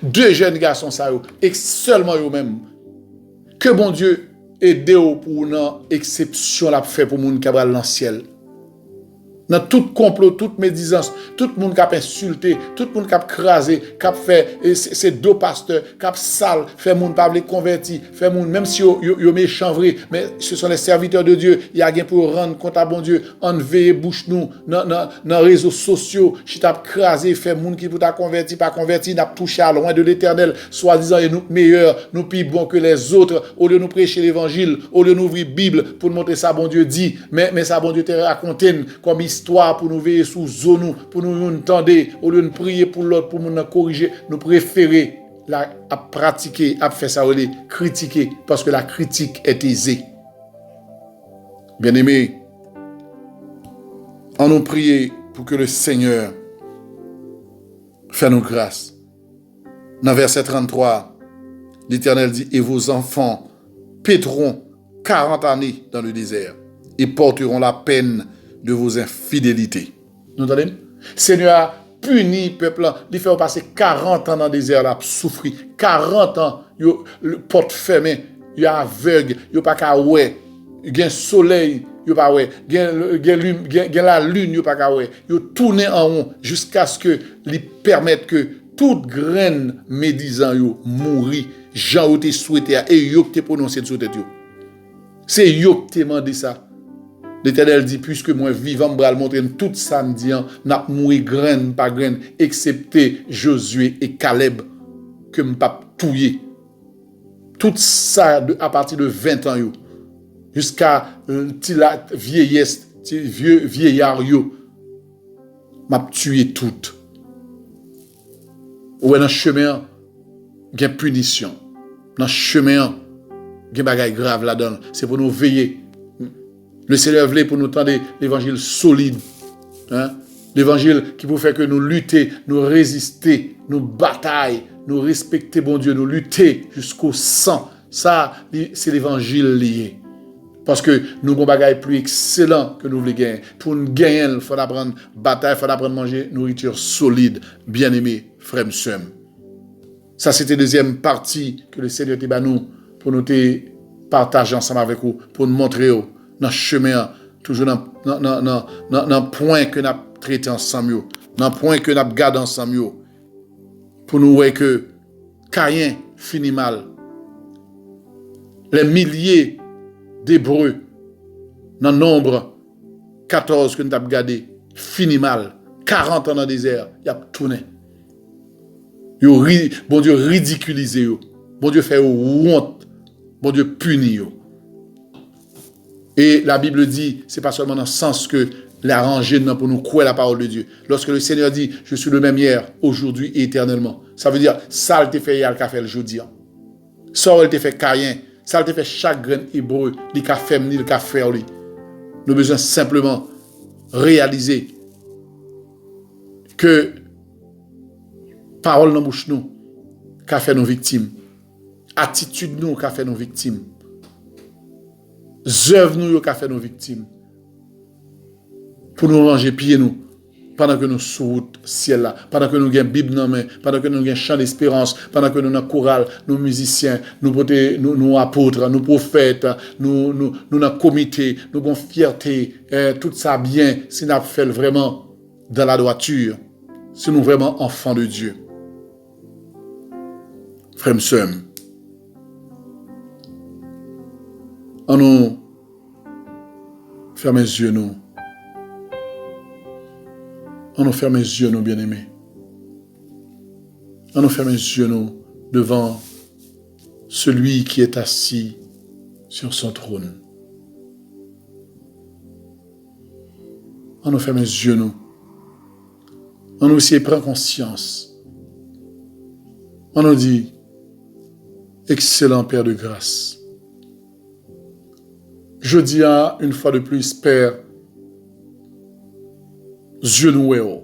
Deux jeunes garçons, ça, et seulement eux-mêmes. Que bon Dieu aide pour une exception la fait pour moun qui dans le ciel. Dans tout complot, toute médisance, tout le monde qui a insulté, tout le monde qui a crasé, qui a fait ces deux pasteurs, qui a sale, fait moun pas converti, fait moun, même si yo méchant vrai, mais ce sont les serviteurs de Dieu, il y a rien pour rendre compte à bon Dieu, enlever bouche nous, dans les réseaux sociaux, qui t'a crasé, fait moun qui pour t'a converti, pas converti, n'a touché à loin de l'éternel, soi-disant, et nous meilleurs, nous plus bons que les autres, au lieu de nous prêcher l'évangile, au lieu de nous ouvrir Bible pour nous montrer ça, bon Dieu dit, mais ça, bon Dieu te raconté comme histoire pour nous veiller sous zone, pour nous entendre, au lieu de prier pour l'autre, pour nous corriger, nous préférer à pratiquer, à faire ça, critiquer, parce que la critique est aisée. Bien-aimés, on nous prie pour que le Seigneur fasse nous grâce. Dans verset 33, l'Éternel dit, et vos enfants paîtront 40 années dans le désert et porteront la peine de vos infidélités. Nous entendez? Seigneur a puni le peuple, il fait passer 40 ans dans le désert, là, souffrir. 40 ans, le porte fermée, il y a aveugle, il n'y a pas qu'à ouais, il y a un soleil, il n'y a pas ouais, il y a la lune, il n'y a pas qu'à ouais, il y a tourné en rond jusqu'à ce que lui permette que toute graine médisant mourir, Jean te souhaité et yo te prononcé sur tête yo. C'est yo qui te demandé ça. L'Éternel dit, puisque moi vivant, je vais montrer tout ça, n'a mouru graine par graine, excepté Josué et Caleb, que je ne pas touiller. Tout ça, à partir de 20 ans, jusqu'à la vieillesse, vieillard, m'a tué tout. Ou dans le chemin, il y a punition. Dans le chemin, il y a des choses graves là-dedans. C'est pour nous veiller. Le Seigneur voulait pour nous tendre l'évangile solide. Hein? L'évangile qui peut faire que nous lutter, nous résister, nous batailler, nous respecter bon Dieu, nous lutter jusqu'au sang. Ça, c'est l'évangile lié. Parce que nous avons des bagages plus excellents que nous voulons gagner. Pour nous gagner, il faut apprendre bataille, il faut apprendre à manger nourriture solide. Bien-aimés, frères et sœurs. Ça, c'était la deuxième partie que le Seigneur t'a donné pour nous partager ensemble avec vous, pour nous montrer dans le chemin, toujours dans le point que nous avons traité ensemble, dans le point que nous avons gardé ensemble, pour nous voir que Caïn finit mal. Les milliers d'Hébreux, dans le nombre 14 que nous avons gardé, finit mal. 40 ans dans le désert, il a tourné. Bon Dieu ridiculisé. Bon Dieu fait honte. Bon Dieu punit. Et la Bible dit, c'est pas seulement dans le sens que l'arranger pour nous croire la parole de Dieu. Lorsque le Seigneur dit, je suis le même hier, aujourd'hui et éternellement. Ça veut dire, ça, il te fait hier, il t'a fait le jeudi. Ça, il te fait Caïn. Ça, il te fait chaque grain hébreu, il t'a fait, il t'a fait. Nous avons besoin simplement réaliser que parole dans la bouche nous, qu'a fait nos victimes. Attitude nous, qu'a fait nos victimes. Œuvre nous, qu'a fait nos victimes. Pour nous ranger pieds nous, pendant que nous sur ciel là, pendant que nous avons Bible dans main, pendant que nous avons chant d'espérance, pendant que nous avons chorale, nous musiciens, nous apôtres, nous prophètes, nous avons comité, nous avons fierté, tout ça bien, si nous fait vraiment dans la droiture, si nous vraiment enfants de Dieu. Frères et sœurs, on nous ferme les yeux, nous. On nous ferme les yeux, nous, bien-aimés. On nous ferme les yeux, nous, devant celui qui est assis sur son trône. On nous ferme les yeux, nous. On nous aussi prend conscience. On nous dit, excellent Père de grâce. Je dis une fois de plus, Père, yeux nous ouéo.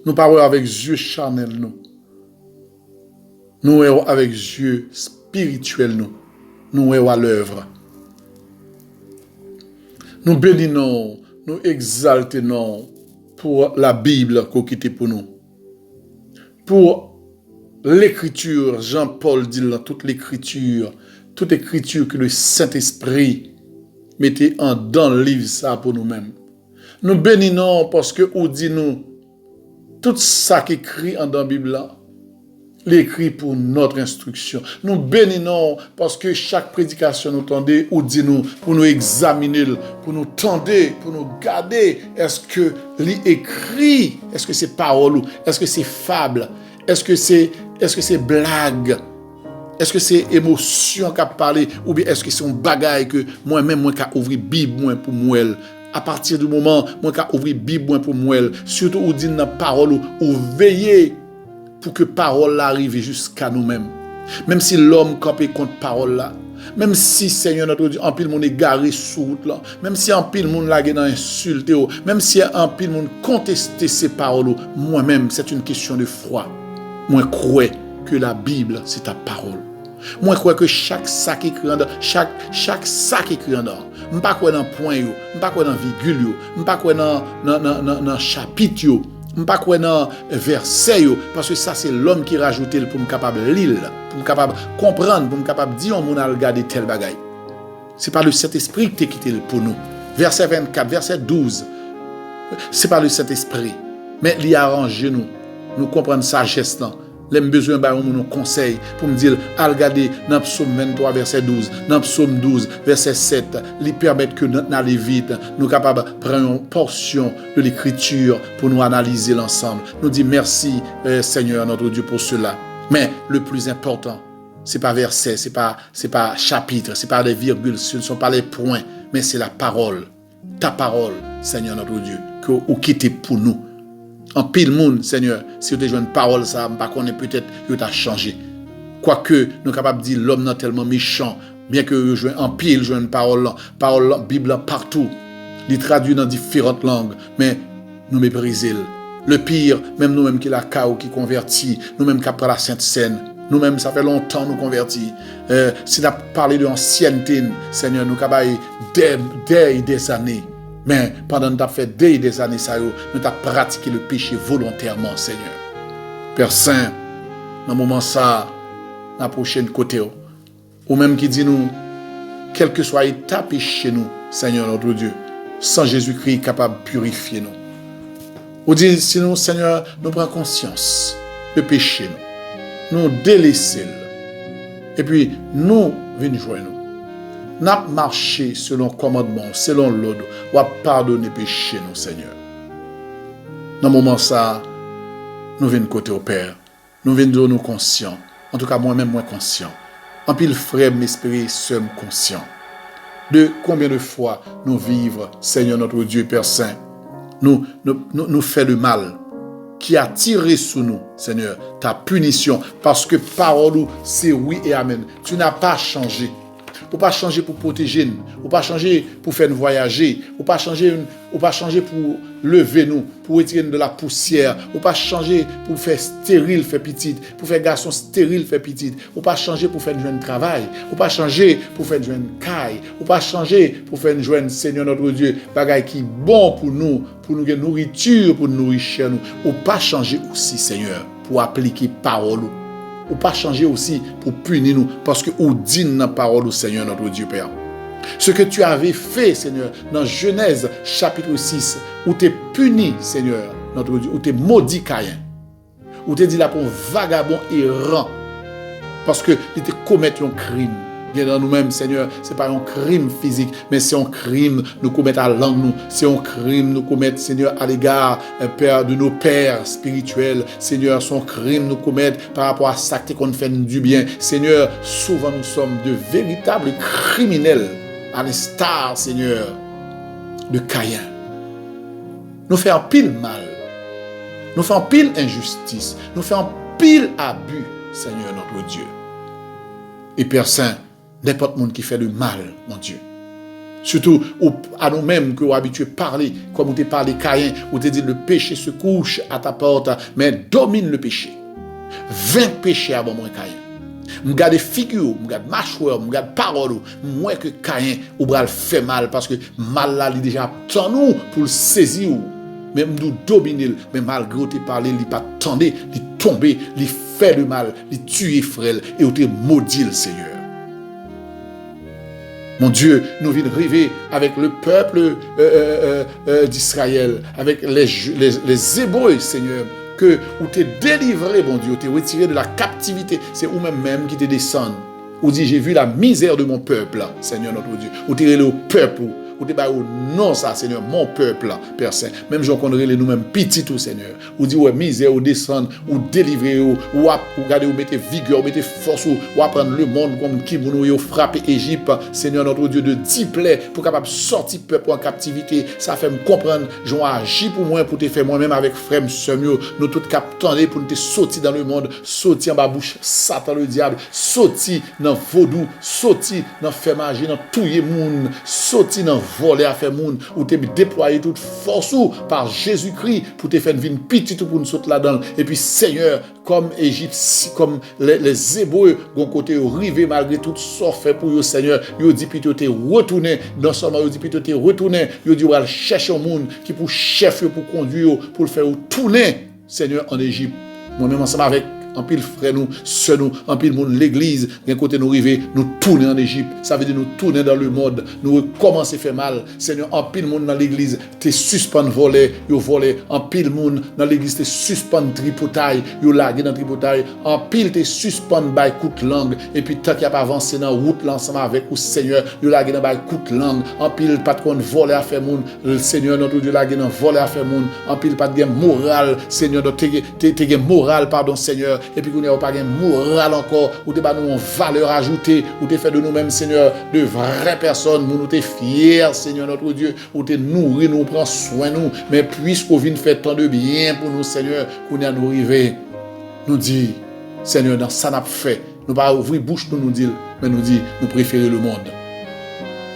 Nous parlons avec yeux charnels nous. Nous ouéo avec yeux spirituels nous. nous est à l'œuvre. Nous bénissons, nous exaltons pour la Bible qu'on quitte pour nous. Pour l'écriture, Jean-Paul dit dans toute l'écriture que le Saint-Esprit mettait dans le livre ça pour nous-mêmes. Nous bénissons parce que ou dit nous tout ça qui écrit dans la Bible l'écrit pour notre instruction. Nous bénissons parce que chaque prédication nous tendait ou dit nous pour nous examiner, pour nous tendre, pour nous garder. Est-ce que l'écrit, est-ce que c'est parole, est-ce que c'est fable, est-ce que c'est blague, est-ce que c'est émotion qu'a parlé ou bien est-ce que c'est un bagaille que moi-même moi qu'a ouvrir Bible moi pour moi. À partir du moment moi qu'a ouvrir Bible moi pour moi, surtout ou dit dans parole ou veiller pour que parole arrive jusqu'à nous-mêmes. Même si l'homme campé contre parole là, même si Seigneur notre Dieu en pile monde égaré sous route là, même si en pile monde la dans insulté, même si en pile monde contester ces paroles, moi-même c'est une question de foi. Moi crois que la Bible c'est ta parole. Moi crois que chaque sac écrit en chaque sac écrit en on pas quoi dans point yo, on pas quoi dans virgule yo, on pas quoi dans chapitre yo. Je ne sais pas dans verset, parce que ça c'est l'homme qui rajoute pour me capable de lire, pour me capable de comprendre, pour me capable de dire on a regardé tel bagaille. Ce n'est pas le Saint-Esprit qui t'a quitté pour nous. Verset 24, verset 12, ce n'est pas le Saint-Esprit, mais il a arrangé nous comprendre sagesse là. Les besoins de nous conseil pour me dire à regarder dans Psaume 23 verset 12, dans Psaume 12 verset 7, lui permettre que nous aller vite, nous capables de prendre une portion de l'écriture pour nous analyser l'ensemble. Nous dit merci Seigneur notre Dieu pour cela. Mais le plus important, c'est pas verset, c'est pas chapitre, c'est pas les virgules, ce ne sont pas les points, mais c'est la parole. Ta parole, Seigneur notre Dieu, que vous quittez pour nous. En pile monde, Seigneur, si vous avez une parole, ça ne pas qu'on est peut-être que tu as changé. Quoique, nous sommes capables de dire l'homme n'est tellement méchant, bien que vous jouez en pile, jouez une parole, Bible partout, il traduit dans différentes langues, mais nous méprisons. Le pire, même nous-mêmes qui la cao, qui convertit, nous-mêmes qui après la Sainte Seine, nous-mêmes, ça fait longtemps nous convertis. Si nous parlé de ancienneté, Seigneur, nous avons des années. Mais pendant que tu as fait des années, nous avons pratiqué le péché volontairement, Seigneur. Père Saint, dans le moment ça, dans la prochaine côté, ou même qui dit nous, quel que soit l'état péché nous, Seigneur notre Dieu, sans Jésus-Christ capable de purifier nous. Ou dit, sinon, Seigneur, nous prenons conscience de péché nous délaisser, et puis nous venons joindre nous. Nous avons marché selon le commandement, selon l'ordre, ou à pardonner péché nous, Seigneur. Dans le moment ça, nous venons côté au Père. Nous venons nous conscients. En tout cas, moi-même, moi conscient. En pile frère, m'espérer, seul conscient. De combien de fois nous vivons, Seigneur notre Dieu, Père Saint, nous fait le mal, qui a tiré sur nous, Seigneur, ta punition, parce que parole, c'est oui et amen. Tu n'as pas changé. Ou pas changer pour protéger nous, ou pas changer pour faire nous voyager, ou pas changer pour lever nous, pour retirer de la poussière, ou pas changer pour faire stérile, faire petite, pour faire garçon stérile, faire petite, ou pas changer pour faire un jeune travail, ou pas changer pour faire un jeune caille, ou pas changer pour faire un jeune Seigneur notre Dieu, bagaille qui est bon pour nous gagner nourriture, pour nous nourrir nous, ou pas changer aussi Seigneur pour appliquer parole. Ou pas changer aussi pour punir nous, parce que ou dit dans la parole au Seigneur notre Dieu Père. Ce que tu avais fait, Seigneur, dans Genèse chapitre 6, où tu es puni, Seigneur, notre Dieu, où tu es maudit Caïn, où tu es dit là pour vagabond errant, parce que tu te commettre un crime. Bien dans nous-mêmes, Seigneur, ce n'est pas un crime physique, mais c'est un crime nous commettre à langue nous. C'est un crime nous commettre, Seigneur, à l'égard, Père, de nos pères spirituels. Seigneur, son crime nous commettre par rapport à ça qu'on fait du bien. Seigneur, souvent nous sommes de véritables criminels, à l'instar, Seigneur, de Caïn. Nous faisons pile mal. Nous faisons pile injustice. Nous faisons pile abus, Seigneur, notre Dieu. Et Père Saint, n'importe monde qui fait le mal, mon Dieu. Surtout à nous-mêmes que nous habitués à parler, comme vous avez parlé Caïn, où tu dit le péché se couche à ta porte, mais domine le péché. 20 péchés avant moi Caïn. M'gade figure, m'gade mâchoire, m'gade parole, moins que Caïn ou bral fait mal parce que mal là il déjà tant nous pour le saisir. Même nous dominer, mais malgré où tu parlé, il pas tendé, il tomber, il fait le mal, il tuer frère et où tu maudit le Seigneur. Mon Dieu, nous venons arriver avec le peuple d'Israël, avec les Hébreux, Seigneur, que où t'es délivré, mon Dieu, t'es retiré de la captivité. C'est vous-même qui te descend. Ou dit, j'ai vu la misère de mon peuple, Seigneur notre Dieu. Ou t'es au peuple. Ou t'es au non, ça, Seigneur, mon peuple, Père Saint. Même j'en connais nous-mêmes petits, tout, Seigneur. Ou dit, ouais, misère, ou descendre, ou délivrer, ou regardez, ou mettez vigueur, ou mettez force, ou apprendre le monde comme qui vous frapper Égypte, Seigneur notre Dieu, de 10 plaies pour capable sortir peuple en captivité. Ça fait me comprendre, j'en agis pour moi, pour te faire moi-même avec frère, Samuel. Nous tous capteurs pour nous te sortir dans le monde, sortir en bas bouche, Satan le diable, sortir dans vaudou, sortir dans faire magie, dans tout le monde, sortir dans voler à faire monde, ou te déployer toute force ou par Jésus-Christ pour te faire une vie petite pour nous sauter là-dedans. Et puis Seigneur, comme Égypte, comme les Hébreux, d'un côté arrivé malgré tout ça fait pour eux, Seigneur, ils dit plutôt te retourner, non seulement ils dit plutôt te retourner, ils dit on va chercher un monde qui pour chef, pour conduire, pour le faire tourner, Seigneur, en Égypte. Moi-même ensemble avec en pile frère nous, sœurs nous, en pile monde l'église, d'un côté nous arriver, nous tourner en Égypte, ça veut dire nous tourner dans le monde, nous recommencer faire mal. Seigneur, en pile monde dans l'église, t'es suspend voler, yo voler, en pile monde dans l'église, t'es suspend tripotaille, yo lagué dans tripotaille, en pile t'es suspend by coup de langue, et puis tant qu'il y a pas avancé dans route l'ensemble avec ou Seigneur, yo lagué dans by coup de langue, en pile pas de qu'on voler à faire monde, le Seigneur notre Dieu lagué dans voler à faire monde, en pile pas de morale, Seigneur, t'es moral, pardon Seigneur. Et puis qu'on n'a pas de morale encore, ou de nous une valeur ajoutée, ou de fait de nous-mêmes, Seigneur, de vraies personnes, nous t'es fiers, Seigneur notre Dieu, ou t'es nourri, nous prend soin nous, mais puisqu'on vient faire tant de bien pour nous, Seigneur, qu'on a nous arrivé, nous dit, Seigneur, dans ça n'a pas fait, nous pas ouvrir bouche pour nous dire, mais nous dit, nous préférons le monde,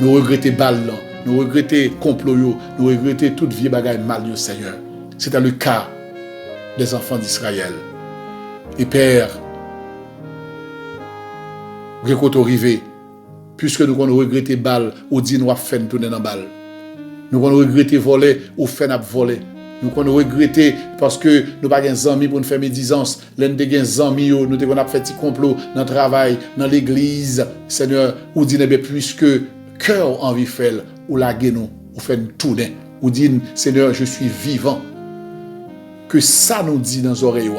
nous regrettons balle, nous regrettons complot, nous regrettons toute vie bagaille mal, Seigneur. C'était le cas des enfants d'Israël. Et Père, quand on arrive, puisque nous avons regretté balle, ou dit nous avons fait tourner dans balle. Nous avons regretté voler, ou fait nous voler. Nous avons regretté parce que nous n'avons pas des amis pour nous faire médisance. L'un des amis, nous avons fait des complots dans le travail, dans l'église. Seigneur, ou dit, puisque cœur envie de faire, ou la nous, ou fait nous tourner. Ou dit, Seigneur, je suis vivant. Que ça nous dit dans les oreilles.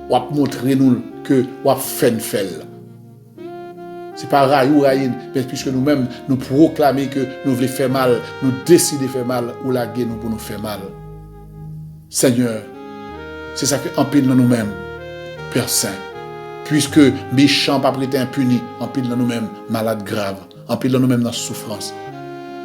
Ou à montrer nous que ou à faire. C'est pas raï ou raïn, mais puisque nous-mêmes nous proclamer que nous voulons faire mal, nous décider de faire mal ou la guerre nous pour nous faire mal. Seigneur, c'est ça que en pile dans nous-mêmes, Père Saint, puisque méchants pas prêté impuni, en pile dans nous-mêmes malades graves, en pile dans nous-mêmes dans souffrance.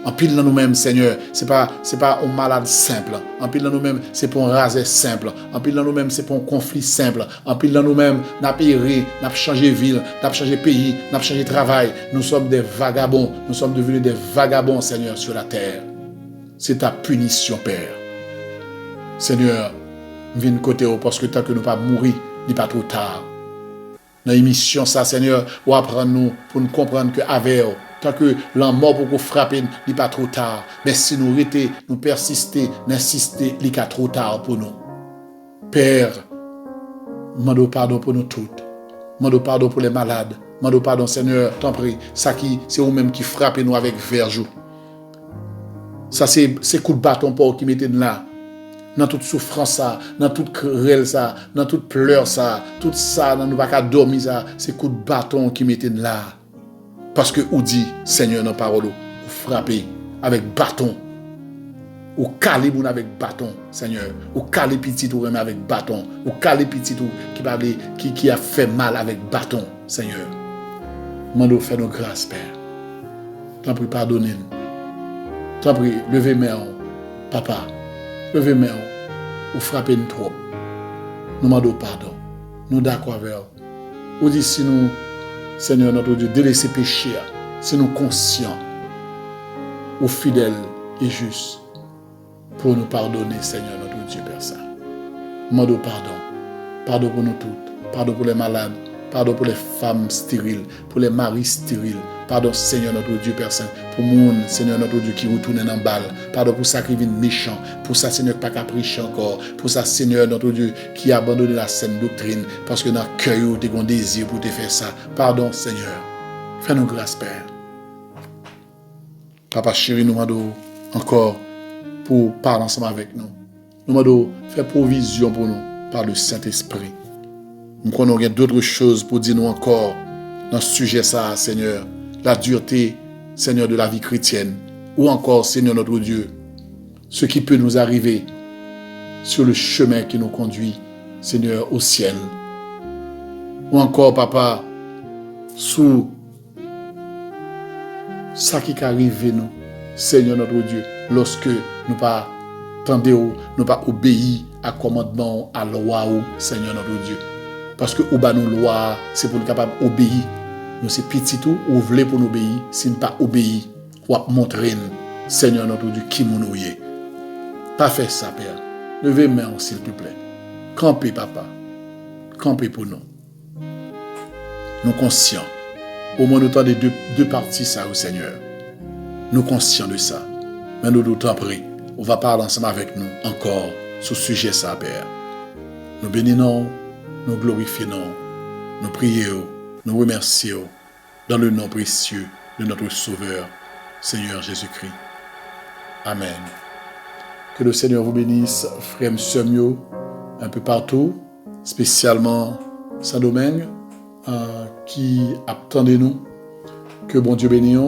En pile dans nous-mêmes, Seigneur, c'est pas un malade simple. En pile dans nous-mêmes, c'est pas un rasé simple. En pile dans nous-mêmes, c'est pas un conflit simple. En pile dans nous-mêmes, n'a pas erré, n'a pas changé ville, n'a pas changé pays, n'a pas changé travail. Nous sommes des vagabonds. Nous sommes devenus des vagabonds, Seigneur, sur la terre. C'est ta punition, Père. Seigneur, viens côté parce que tant que nous pas mourir, n'est pas trop tard. Dans l'émission, ça, Seigneur, ou apprendre nous pour nous comprendre que avec tant que la mort pour frapper, n'est pas trop tard. Mais si nous arrêtons, nous persister, n'insister, n'est pas trop tard pour nous. Père, demande pardon pour nous toutes. Demande pardon pour les malades. Demande pardon, Seigneur, t'en prie. Ça qui, c'est vous-même qui frappez nous avec verjou. Ça, c'est coup de bâton pour qui mettez là. Dans toute souffrance, ça, dans toute querelle, ça, dans toute pleurs, ça, tout ça, dans nous pas qu'à dormir, ça, c'est coup de bâton qui mettez là. Parce que vous dit, Seigneur, dans parole, vous frappez avec bâton. Ou calez avec bâton, Seigneur. Ou calez petit ou remet avec bâton. Ou calez petit ou qui a fait mal avec bâton, Seigneur. Mando fait nos grâces, Père. T'en prie, pardonnez-nous. T'en prie, levez mes mains, Papa. Levez mes mains. Ou frappez-nous trop. Nous demandons pardon. Nous d'accord avec vous. Ou dit si nous, Seigneur notre Dieu, délaisser péché, si nous conscients, ou fidèles et justes, pour nous pardonner, Seigneur notre Dieu, Père Saint. Demandons pardon. Pardon pour nous toutes. Pardon pour les malades. Pardon pour les femmes stériles, pour les maris stériles. Pardon, Seigneur notre Dieu, Père Saint, pour moun, Seigneur notre Dieu, qui retourne dans la balle. Pardon pour ça qui vient méchant. Pour ça, Seigneur, pas capriche encore. Pour ça, Seigneur notre Dieu, qui a abandonné la saine doctrine. Parce que dans le cœur, tu as un désir pour te faire ça. Pardon, Seigneur. Fais-nous grâce, Père. Papa chéri, nous demandons encore pour parler ensemble avec nous. Nous demandons faire provision pour nous par le Saint-Esprit. Nous connaissons d'autres choses pour dire nous encore dans ce sujet ça, Seigneur. La dureté, Seigneur, de la vie chrétienne. Ou encore, Seigneur notre Dieu, ce qui peut nous arriver sur le chemin qui nous conduit, Seigneur, au ciel. Ou encore, Papa, sous ça qui arrive nous, Seigneur notre Dieu, lorsque nous pas tendons, nous pas obéir à commandement, à loi, Seigneur notre Dieu. Parce que ou ba nous loi, c'est pour nous capable d'obéir. Nous c'est petit tout, ou voulez pour nous obéir, si nous pas obéir, ou montrer Seigneur notre Dieu qui nous est. Pas faire ça, Père. Levez main, s'il te plaît. Campez, Papa. Campez pour nous. Nous conscients. Au moins autant des deux parties, ça, au Seigneur. Nous conscients de ça. Mais nous d'autant près. On va parler ensemble avec nous encore sur ce sujet, ça, Père. Nous bénissons, nous glorifions, nous prions, nous remercions dans le nom précieux de notre Sauveur, Seigneur Jésus-Christ. Amen. Que le Seigneur vous bénisse, frères et sœurs, un peu partout, spécialement Saint-Domingue, qui attendez nous. Que bon Dieu bénisse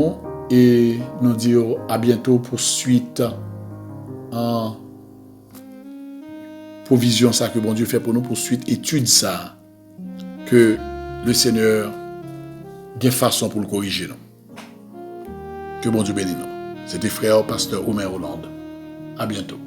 et nous dire à bientôt pour suite en provision ça que bon Dieu fait pour nous, pour suite étude ça que le Seigneur a façon pour le corriger nous. Que bon Dieu bénisse nous. C'était frère pasteur Omer Hollande. À bientôt.